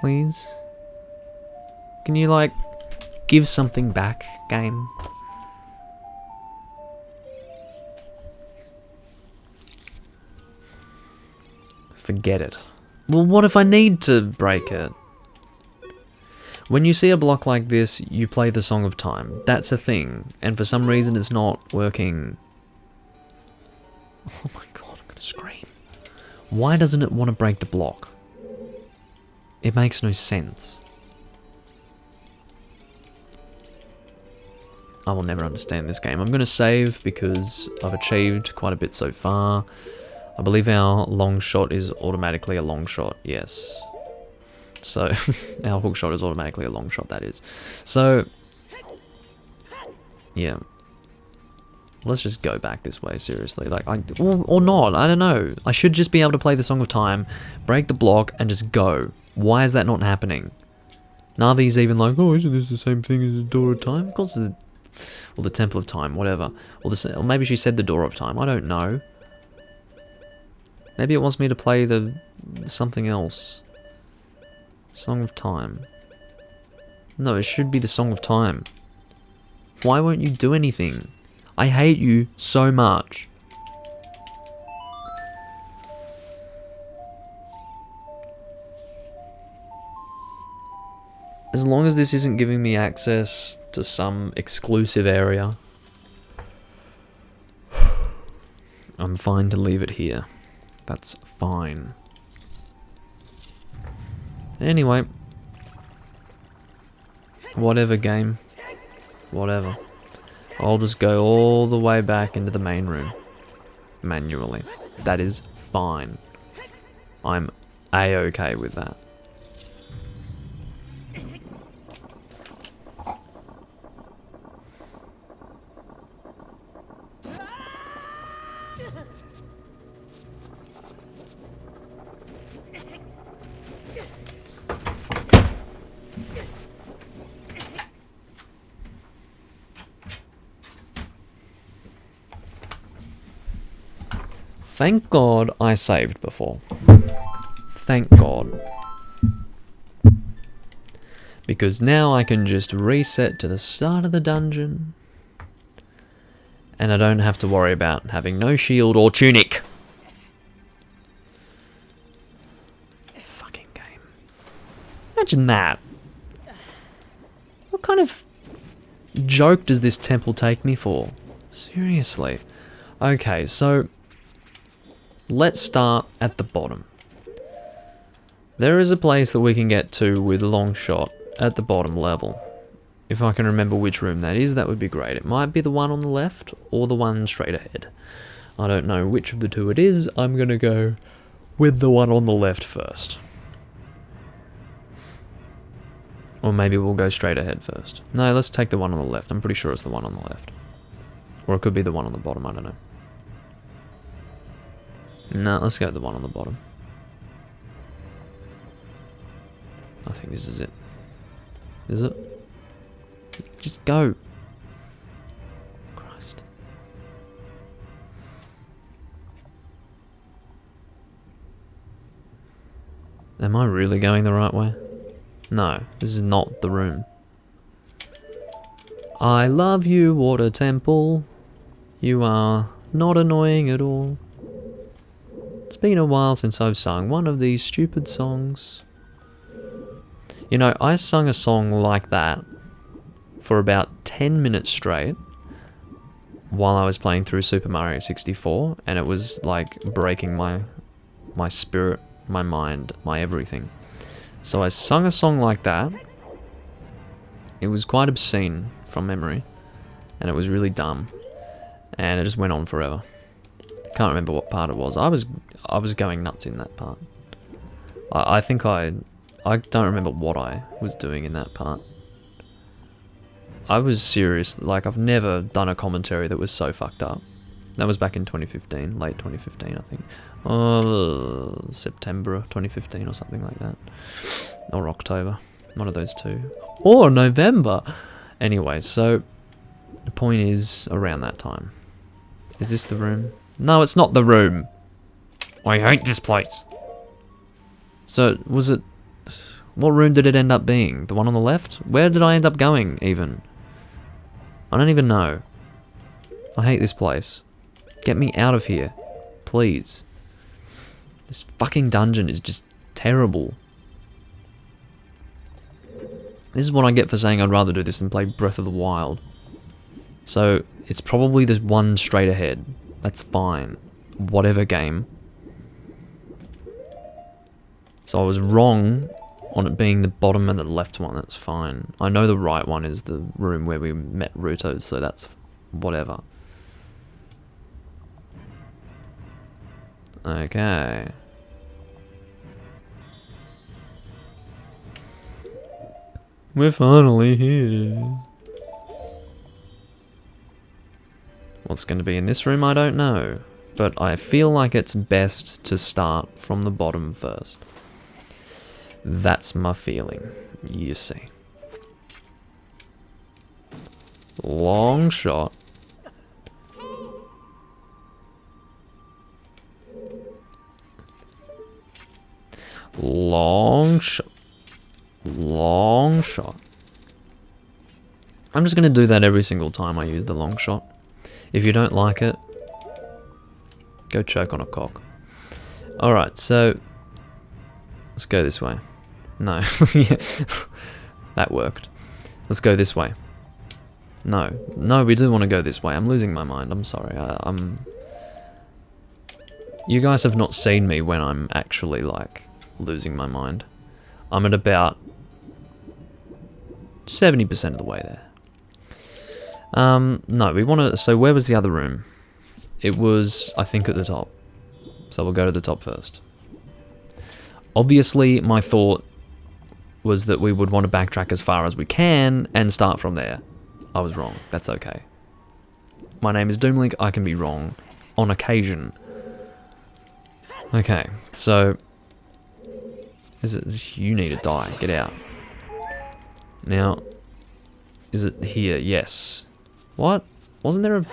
Speaker 1: Please? Can you, like, give something back, game? Forget it. Well, what if I need to break it? When you see a block like this, you play the Song of Time. That's a thing. And for some reason, it's not working. Oh my god, I'm gonna scream. Why doesn't it want to break the block? It makes no sense. I will never understand this game. I'm going to save because I've achieved quite a bit so far. I believe our long shot is automatically a long shot, yes. So, our hook shot is automatically a long shot, that is. So, yeah. Let's just go back this way, seriously. Like, or not, I don't know. I should just be able to play the Song of Time, break the block, and just go. Why is that not happening? Navi's even like, oh, isn't this the same thing as the Door of Time? Of course it's or the Temple of Time, whatever. Or maybe she said the Door of Time, I don't know. Maybe it wants me to play the something else. Song of Time. No, it should be the Song of Time. Why won't you do anything? I hate you so much. As long as this isn't giving me access to some exclusive area, I'm fine to leave it here. That's fine. Anyway. Whatever, game. Whatever. I'll just go all the way back into the main room. Manually. That is fine. I'm A-okay with that. Thank God I saved before. Thank God. Because now I can just reset to the start of the dungeon. And I don't have to worry about having no shield or tunic. Fucking game. Imagine that. What kind of joke does this temple take me for? Seriously. Okay, so let's start at the bottom. There is a place that we can get to with a long shot at the bottom level. If I can remember which room that is, that would be great. It might be the one on the left or the one straight ahead. I don't know which of the two it is. I'm going to go with the one on the left first. Or maybe we'll go straight ahead first. No, let's take the one on the left. I'm pretty sure it's the one on the left. Or it could be the one on the bottom, I don't know. No, let's go with the one on the bottom. I think this is it. Is it? Just go. Christ. Am I really going the right way? No, this is not the room. I love you, water temple. You are not annoying at all. It's been a while since I've sung one of these stupid songs. You know, I sung a song like that for about 10 minutes straight while I was playing through Super Mario 64, and it was like breaking my spirit, my mind, my everything. So I sung a song like that. It was quite obscene from memory, and it was really dumb, and it just went on forever. Can't remember what part it was. I was going nuts in that part. I think I don't remember what I was doing in that part. I was serious. Like, I've never done a commentary that was so fucked up. That was back in 2015, late 2015, I think. September of 2015 or something like that. Or October. One of those two. Or November! Anyway, so the point is around that time. Is this the room? No, it's not the room. I hate this place. So, was it... What room did it end up being? The one on the left? Where did I end up going, even? I don't even know. I hate this place. Get me out of here. Please. This fucking dungeon is just terrible. This is what I get for saying I'd rather do this than play Breath of the Wild. So, it's probably this one straight ahead. That's fine. Whatever game. So I was wrong on it being the bottom and the left one. That's fine. I know the right one is the room where we met Ruto, so that's whatever. Okay. We're finally here. What's going to be in this room, I don't know. But I feel like it's best to start from the bottom first. That's my feeling, you see. Long shot. Long shot. Long shot. I'm just going to do that every single time I use the long shot. If you don't like it, go choke on a cock. Alright, so let's go this way. No. Yeah. That worked. Let's go this way. No. No, we do want to go this way. I'm losing my mind. I'm sorry. You guys have not seen me when I'm actually, like, losing my mind. I'm at about 70% of the way there. No, we want to... So where was the other room? It was, I think, at the top. So we'll go to the top first. Obviously, my thought was that we would want to backtrack as far as we can and start from there. I was wrong. That's okay. My name is Doomlink. I can be wrong on occasion. Okay, so... Is it... You need to die. Get out. Now... Is it here? Yes. What? Wasn't there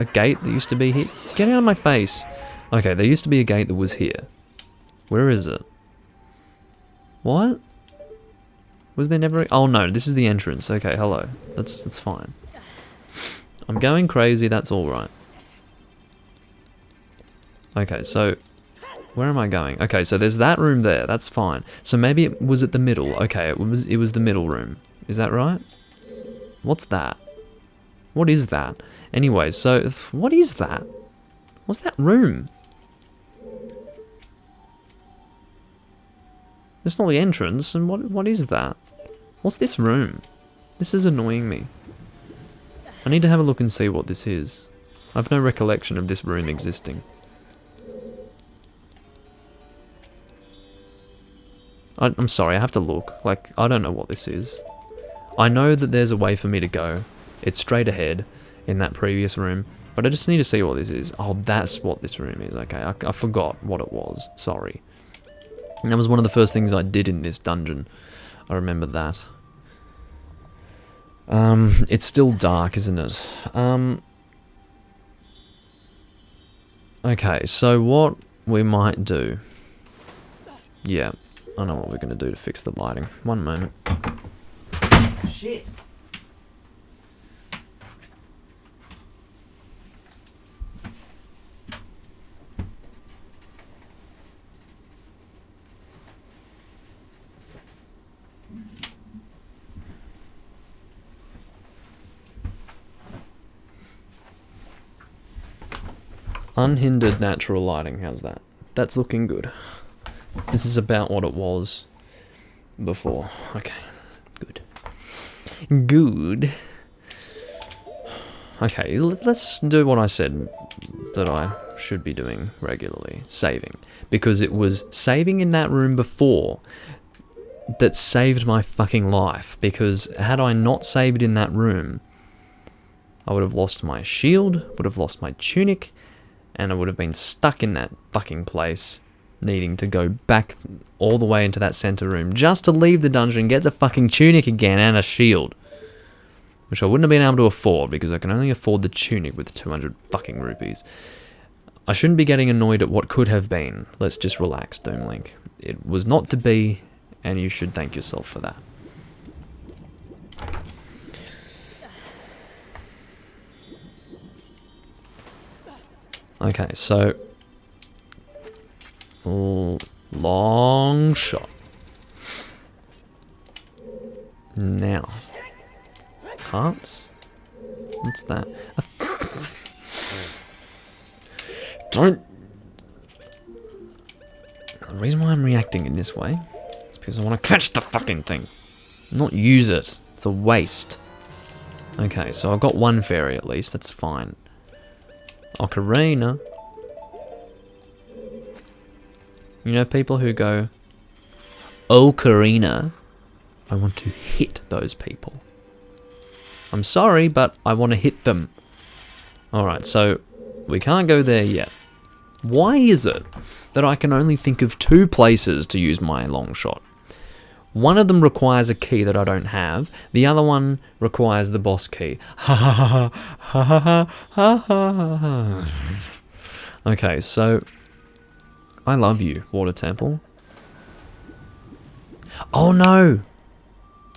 Speaker 1: a gate that used to be here? Get out of my face! Okay, there used to be a gate that was here. Where is it? What? Was there never... Oh no, this is the entrance. Okay, hello. That's fine. I'm going crazy, that's alright. Okay, so... Where am I going? Okay, so there's that room there. That's fine. So maybe it was at the middle. Okay, it was the middle room. Is that right? What's that? What is that? Anyway, so... What is that? What's that room? It's not the entrance, and what is that? What's this room? This is annoying me. I need to have a look and see what this is. I have no recollection of this room existing. I'm sorry, I have to look. Like, I don't know what this is. I know that there's a way for me to go. It's straight ahead in that previous room, but I just need to see what this is. Oh, that's what this room is. Okay, I forgot what it was. Sorry. And that was one of the first things I did in this dungeon. I remember that. It's still dark, isn't it? Okay, so what we might do... Yeah, I know what we're going to do to fix the lighting. One moment. shit. Unhindered natural lighting, how's that? That's looking good. This is about what it was before. Okay, good. Good. Okay, let's do what I said that I should be doing regularly. Saving. Because it was saving in that room before that saved my fucking life. Because had I not saved in that room, I would have lost my shield, would have lost my tunic, and I would have been stuck in that fucking place, needing to go back all the way into that center room just to leave the dungeon, get the fucking tunic again and a shield. Which I wouldn't have been able to afford because I can only afford the tunic with 200 fucking rupees. I shouldn't be getting annoyed at what could have been. Let's just relax, Doomlink. It was not to be, and you should thank yourself for that. Okay, so long shot. Now, hearts. What's that? Don't. The reason why I'm reacting in this way is because I want to catch the fucking thing, not use it. It's a waste. Okay, so I've got one fairy at least. That's fine. Ocarina. You know people who go, Ocarina? I want to hit those people. I'm sorry, but I want to hit them. Alright, so we can't go there yet. Why is it that I can only think of 2 places to use my long shot? One of them requires a key that I don't have. The other one requires the boss key. Ha ha ha ha ha ha ha ha. Okay, so I love you, Water Temple. Oh no!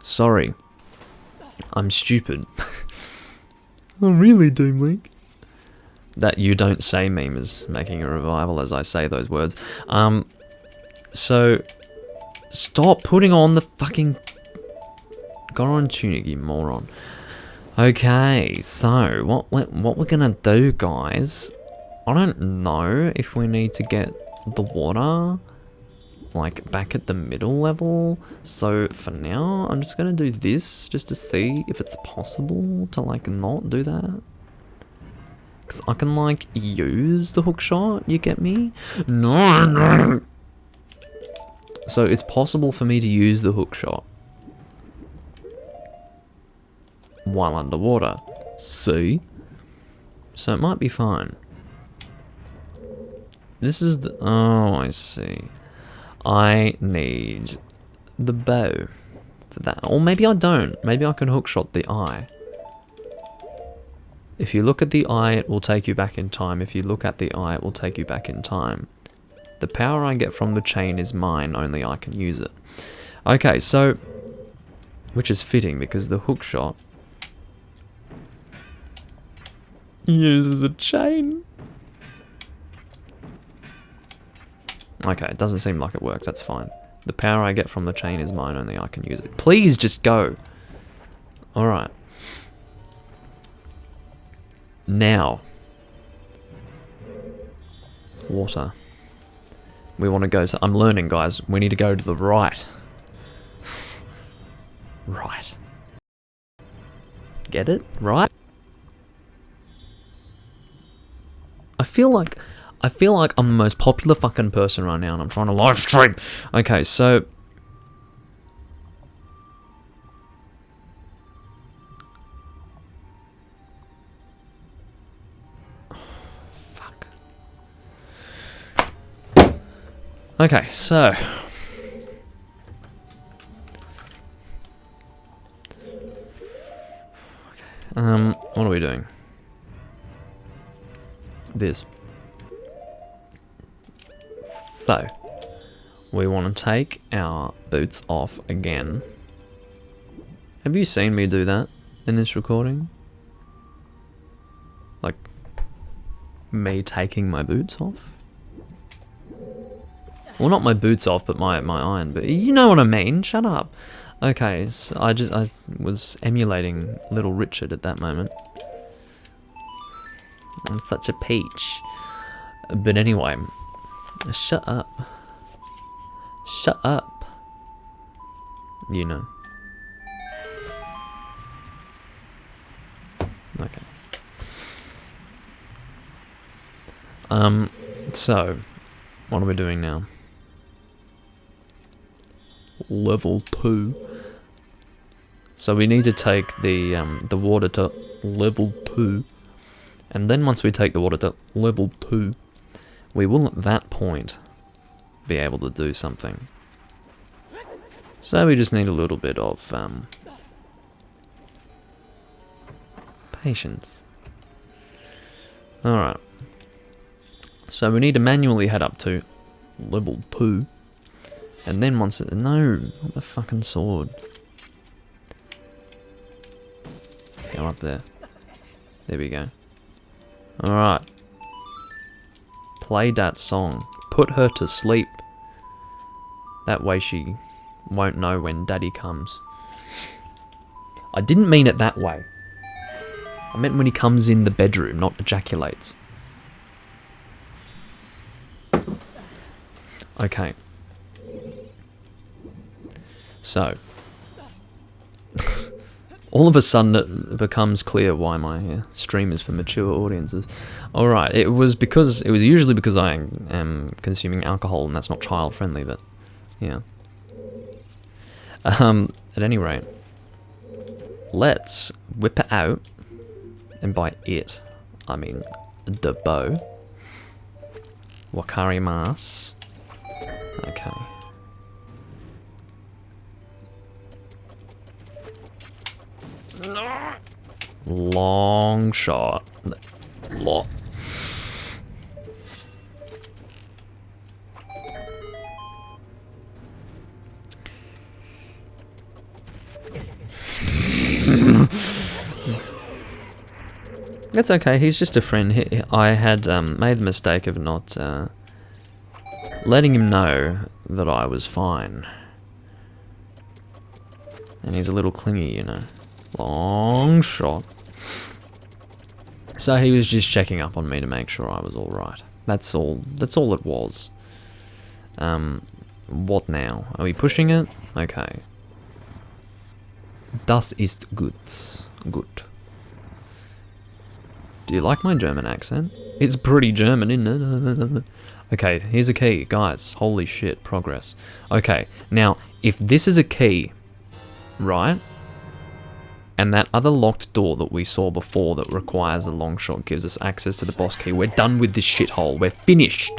Speaker 1: Sorry. I'm stupid. Oh really, Doomlink? That you don't say meme is making a revival as I say those words. So stop putting on the fucking Goron tunic, you moron. Okay, so what we're gonna do, guys? I don't know if we need to get the water like back at the middle level. So for now, I'm just gonna do this just to see if it's possible to like not do that. Cause I can like use the hook shot. You get me? No. So it's possible for me to use the hook shot while underwater. See? So it might be fine. This is the... Oh, I see. I need the bow for that. Or maybe I don't. Maybe I can hook shot the eye. If you look at the eye, it will take you back in time. If you look at the eye, it will take you back in time. The power I get from the chain is mine, only I can use it. Okay, so... Which is fitting, because the hook shot uses a chain. Okay, it doesn't seem like it works, that's fine. The power I get from the chain is mine, only I can use it. Please, just go! Alright. Now. Water. We want to go to... I'm learning, guys. We need to go to the right. Right. Get it? Right? I feel like I'm the most popular fucking person right now and I'm trying to live stream. Okay, so... Fuck. Okay, so... what are we doing? This. So, we want to take our boots off again. Have you seen me do that in this recording? Like, me taking my boots off? Well, not my boots off, but my iron boot. You know what I mean, shut up. Okay, so I was emulating Little Richard at that moment. I'm such a peach. But anyway, shut up. Shut up. You know. Okay. So, what are we doing now? Level 2. So we need to take the water to level 2. And then once we take the water to level 2, we will at that point be able to do something. So we just need a little bit of patience. Alright. So we need to manually head up to level 2. And then once it... No, not the fucking sword. Go up there. There we go. Alright. Play that song. Put her to sleep. That way she won't know when daddy comes. I didn't mean it that way. I meant when he comes in the bedroom, not ejaculates. Okay. So. All of a sudden it becomes clear why my stream is for mature audiences. Alright, it was usually because I am consuming alcohol and that's not child friendly, but yeah. At any rate, let's whip it out, and by it, I mean the bow. Wakarimasu. Okay. Long shot. That's okay, he's just a friend. I had made the mistake of not letting him know that I was fine. And he's a little clingy, you know. Long shot. So he was just checking up on me to make sure I was alright. That's all it was. What now? Are we pushing it? Okay. Das ist gut. Gut. Do you like my German accent? It's pretty German, isn't it? Okay, here's a key. Guys, holy shit, progress. Okay, now, if this is a key, right? And that other locked door that we saw before that requires a long shot gives us access to the boss key. We're done with this shithole. We're finished.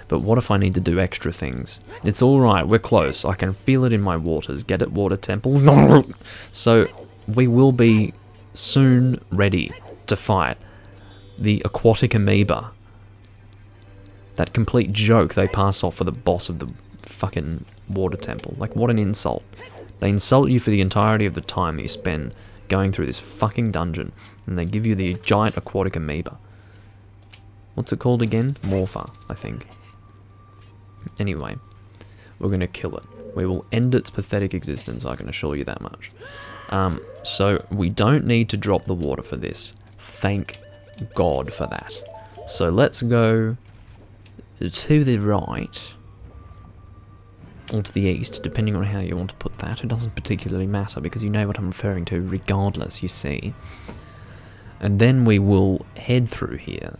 Speaker 1: But what if I need to do extra things? It's alright, we're close. I can feel it in my waters. Get it, water temple? So, we will be soon ready to fight the aquatic amoeba. That complete joke they pass off for the boss of the fucking water temple. Like, what an insult. They insult you for the entirety of the time you spend going through this fucking dungeon, and they give you the giant aquatic amoeba. What's it called again? Morpher, I think. Anyway, we're gonna kill it. We will end its pathetic existence, I can assure you that much. So we don't need to drop the water for this. Thank God for that. So let's go to the right, or to the east, depending on how you want to put that. It doesn't particularly matter, because you know what I'm referring to regardless, you see. And then we will head through here.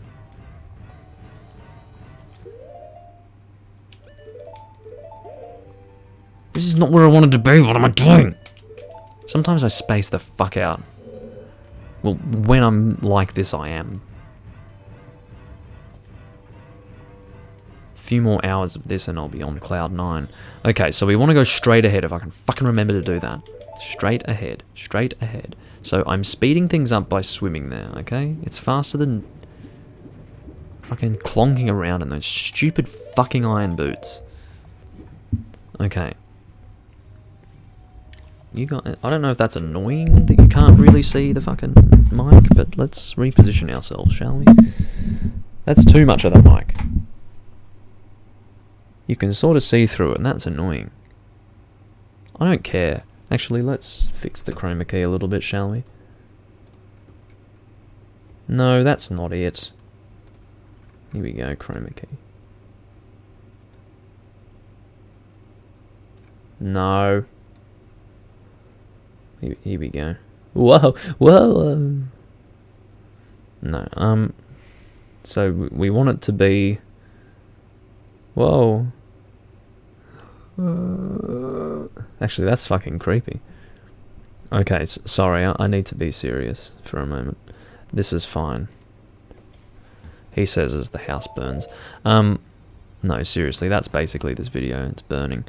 Speaker 1: This is not where I wanted to be, what am I doing? Sometimes I space the fuck out. Well, when I'm like this, I am. A few more hours of this and I'll be on cloud 9. Okay, so we want to go straight ahead, if I can fucking remember to do that. Straight ahead. Straight ahead. So I'm speeding things up by swimming there, okay? It's faster than fucking clonking around in those stupid fucking iron boots. Okay. you got. I don't know if that's annoying that you can't really see the fucking mic, but let's reposition ourselves, shall we? That's too much of the mic. You can sort of see through it, and that's annoying. I don't care. Actually, let's fix the chroma key a little bit, shall we? No, that's not it. Here we go, chroma key. No. Here we go. Whoa, whoa. No, so we want it to be. Whoa. Actually, that's fucking creepy. Okay, sorry, I need to be serious for a moment. This is fine. He says as the house burns. No, seriously, that's basically this video. It's burning.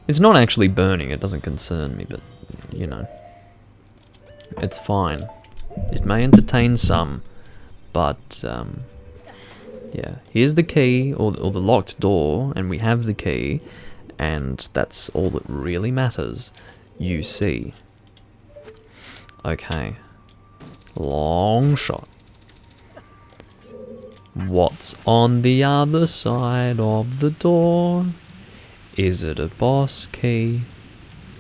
Speaker 1: It's not actually burning, it doesn't concern me, but, you know. It's fine. It may entertain some, but, yeah. Here's the key, or the locked door, and we have the key, and that's all that really matters. You see. Okay. Long shot. What's on the other side of the door? Is it a boss key?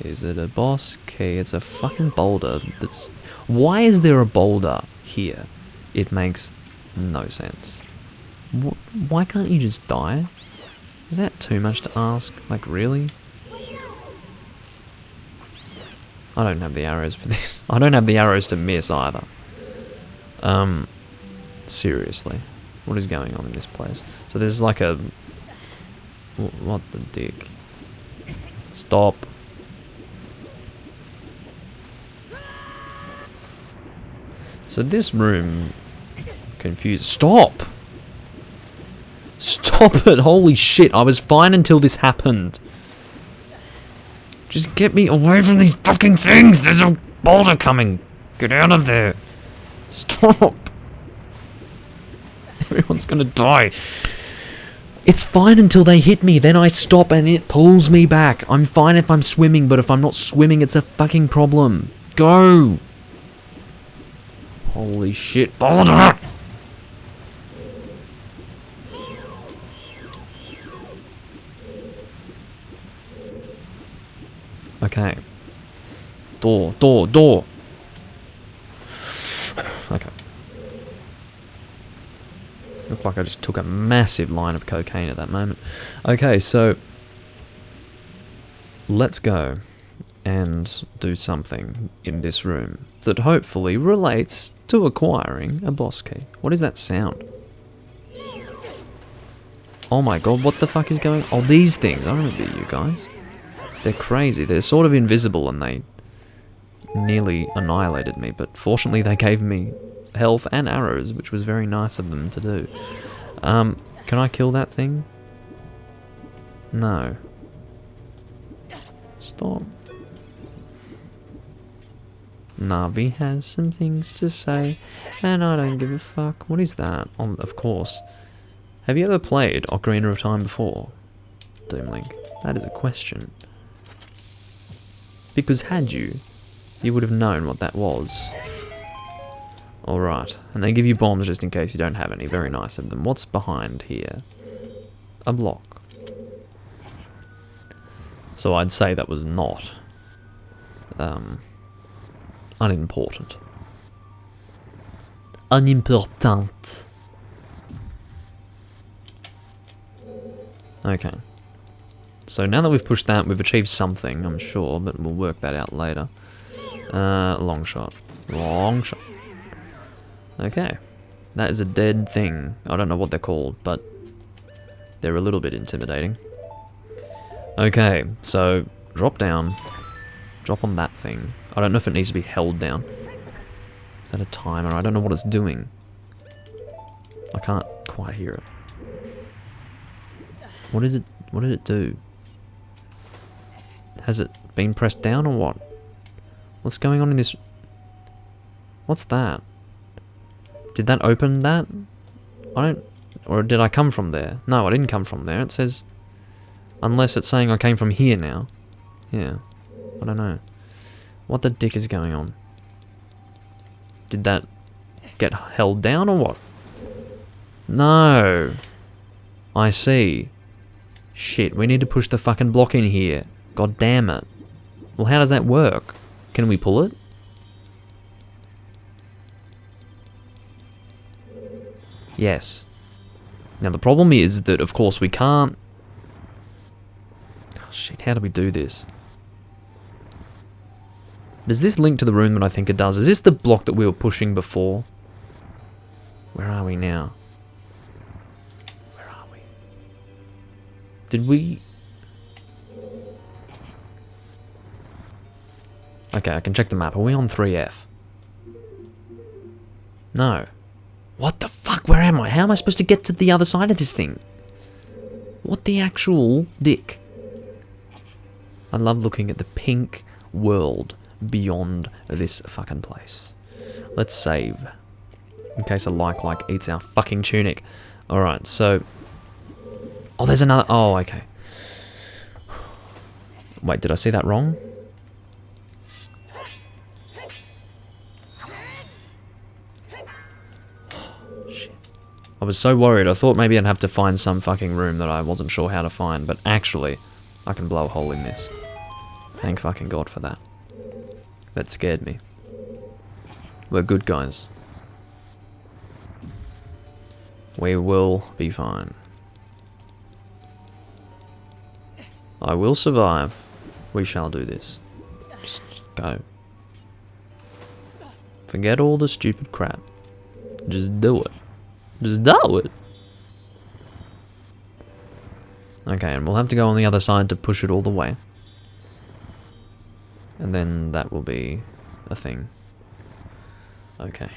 Speaker 1: Is it a boss key? It's a fucking boulder that's... Why is there a boulder here? It makes no sense. Why can't you just die? Is that too much to ask? Like, really? I don't have the arrows for this. I don't have the arrows to miss either. Seriously. What is going on in this place? So there's like a... What the dick? Stop. So this room... Confused. Stop! Stop it! Holy shit, I was fine until this happened. Just get me away from these fucking things! There's a boulder coming! Get out of there! Stop! Everyone's gonna die. It's fine until they hit me, then I stop and it pulls me back. I'm fine if I'm swimming, but if I'm not swimming, it's a fucking problem. Go! Holy shit, boulder! Okay. Door. Okay. Looked like I just took a massive line of cocaine at that moment. Okay, so... Let's go and do something in this room that hopefully relates to acquiring a boss key. What is that sound? Oh my god, what the fuck is going on? Oh, these things. I remember you guys. They're crazy. They're sort of invisible and they nearly annihilated me, but fortunately they gave me health and arrows, which was very nice of them to do. Can I kill that thing? No. Stop. Navi has some things to say, and I don't give a fuck. What is that? Oh, of course. Have you ever played Ocarina of Time before, Doomlink? That is a question. Because had you would have known what that was. Alright, and they give you bombs just in case you don't have any. Very nice of them. What's behind here? A block. So I'd say that was not unimportant. Unimportant. Okay. So now that we've pushed that, we've achieved something, I'm sure, but we'll work that out later. Long shot. Long shot. Okay. That is a dead thing. I don't know what they're called, but they're a little bit intimidating. Okay, so drop down. Drop on that thing. I don't know if it needs to be held down. Is that a timer? I don't know what it's doing. I can't quite hear it. What did it do? Has it been pressed down or what? What's going on in this? What's that? Did that open that? Or did I come from there? No, I didn't come from there. It says, unless it's saying I came from here now. Yeah, I don't know. What the dick is going on? Did that get held down or what? No. I see. Shit, we need to push the fucking block in here. God damn it. Well, how does that work? Can we pull it? Yes. Now the problem is that, of course, we can't... Oh, shit, how do we do this? Does this link to the room that I think it does? Is this the block that we were pushing before? Where are we now? Where are we? Did we... Okay, I can check the map. Are we on 3F? No. What the fuck? Where am I? How am I supposed to get to the other side of this thing? What the actual dick? I love looking at the pink world beyond this fucking place. Let's save. In case a like eats our fucking tunic. Alright, so... Oh, there's another... Oh, okay. Wait, did I see that wrong? Shit. I was so worried. I thought maybe I'd have to find some fucking room that I wasn't sure how to find, but actually, I can blow a hole in this. Thank fucking God for that. That scared me. We're good guys. We will be fine. I will survive. We shall do this. Just go. Forget all the stupid crap. Just do it. Just do it. Okay, and we'll have to go on the other side to push it all the way. And then that will be a thing. Okay.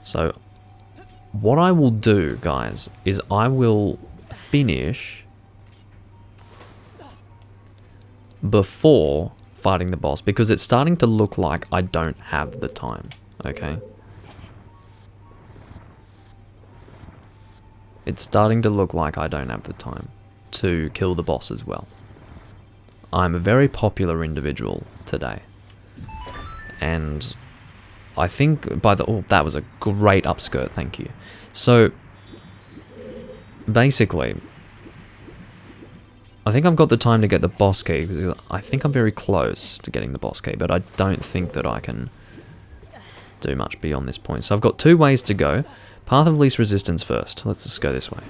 Speaker 1: So, what I will do, guys, is I will finish before fighting the boss, because it's starting to look like I don't have the time, okay? It's starting to look like I don't have the time to kill the boss as well. I'm a very popular individual today. And I think by the... Oh, that was a great upskirt, thank you. So, basically, I think I've got the time to get the boss key, because I think I'm very close to getting the boss key, but I don't think that I can do much beyond this point. So I've got 2 ways to go. Path of least resistance first. Let's just go this way.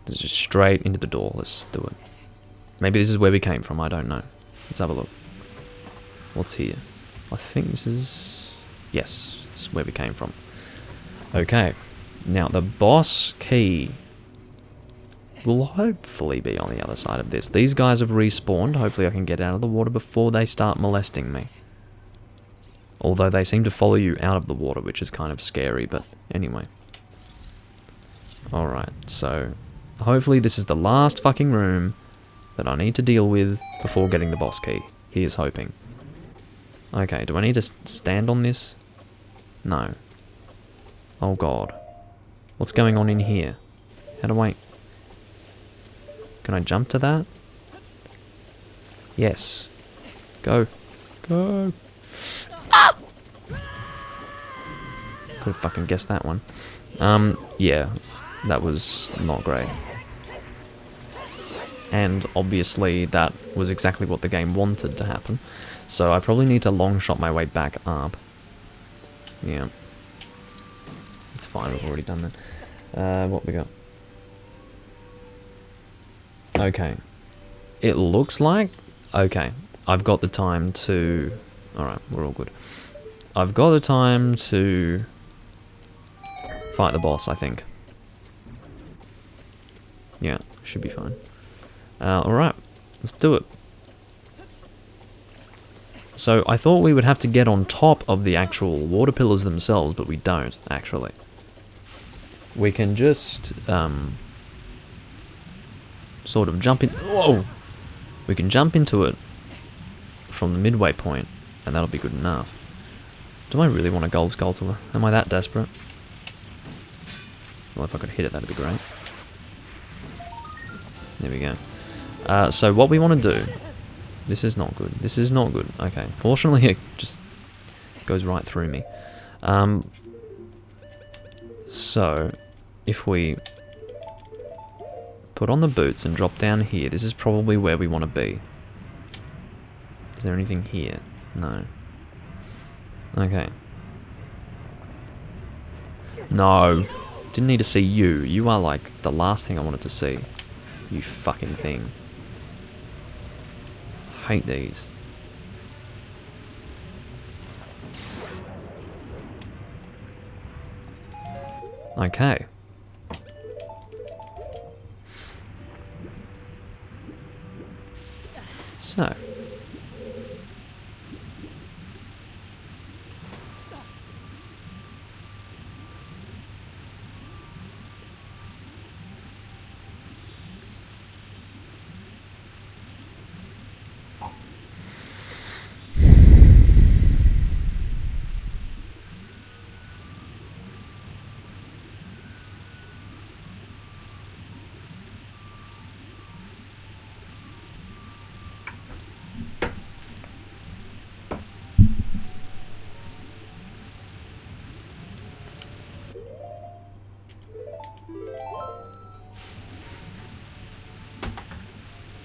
Speaker 1: Just straight into the door. Let's do it. Maybe this is where we came from, I don't know. Let's have a look. What's here? I think this is... Yes, this is where we came from. Okay. Now, the boss key will hopefully be on the other side of this. These guys have respawned. Hopefully I can get out of the water before they start molesting me. Although they seem to follow you out of the water, which is kind of scary, but anyway. Alright, so... Hopefully this is the last fucking room that I need to deal with before getting the boss key. Here's hoping. Okay, do I need to stand on this? No. Oh god. What's going on in here? How do I... Can I jump to that? Yes. Go. Go. Ah! Could have fucking guessed that one. Yeah. That was not great. And obviously that was exactly what the game wanted to happen. So I probably need to long shot my way back up. Yeah. It's fine, we've already done that. What we got? Okay. It looks like... Okay. I've got the time to... Alright, we're all good. I've got the time to... fight the boss, I think. Yeah, should be fine. Alright, let's do it. So, I thought we would have to get on top of the actual water pillars themselves, but we don't, actually. We can just, sort of jump in... Whoa! We can jump into it from the midway point, and that'll be good enough. Do I really want a gold sculptor? Am I that desperate? Well, if I could hit it, that'd be great. There we go. So what we want to do... This is not good. This is not good. Okay. Fortunately, it just goes right through me. So, if we put on the boots and drop down here, this is probably where we want to be. Is there anything here? No. Okay. No. Didn't need to see you. You are like the last thing I wanted to see. You fucking thing. Hate these. Okay. So.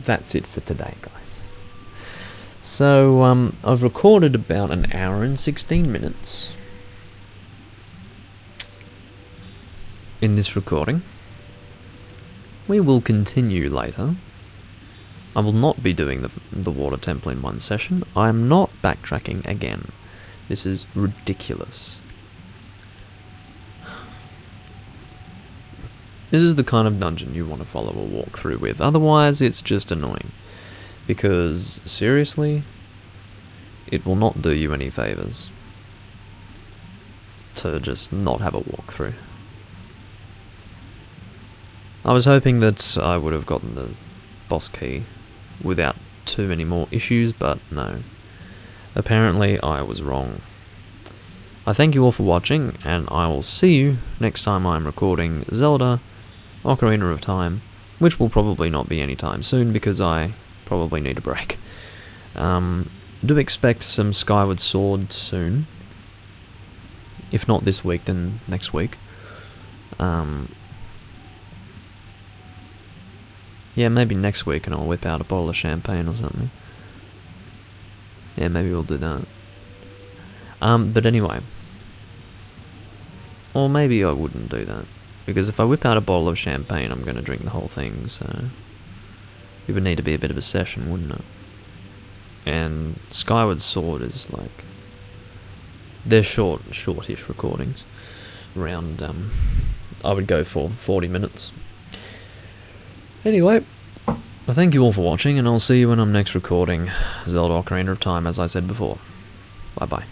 Speaker 1: That's it for today, guys. So, I've recorded about an hour and 16 minutes in this recording. We will continue later. I will not be doing the water temple in one session. I am not backtracking again. This is ridiculous. This is the kind of dungeon you want to follow a walkthrough with, otherwise it's just annoying. Because, seriously, it will not do you any favours to just not have a walkthrough. I was hoping that I would have gotten the boss key without too many more issues, but no. Apparently I was wrong. I thank you all for watching, and I will see you next time I'm recording Zelda Ocarina of Time, which will probably not be anytime soon because I probably need a break. Do expect some Skyward Sword soon. If not this week, then next week. Yeah, maybe next week and I'll whip out a bottle of champagne or something. Yeah, maybe we'll do that. But anyway. Or maybe I wouldn't do that. Because if I whip out a bottle of champagne, I'm going to drink the whole thing, so... It would need to be a bit of a session, wouldn't it? And Skyward Sword is like... They're shortish recordings. Around, I would go for 40 minutes. Anyway, I thank you all for watching, and I'll see you when I'm next recording Zelda Ocarina of Time, as I said before. Bye-bye.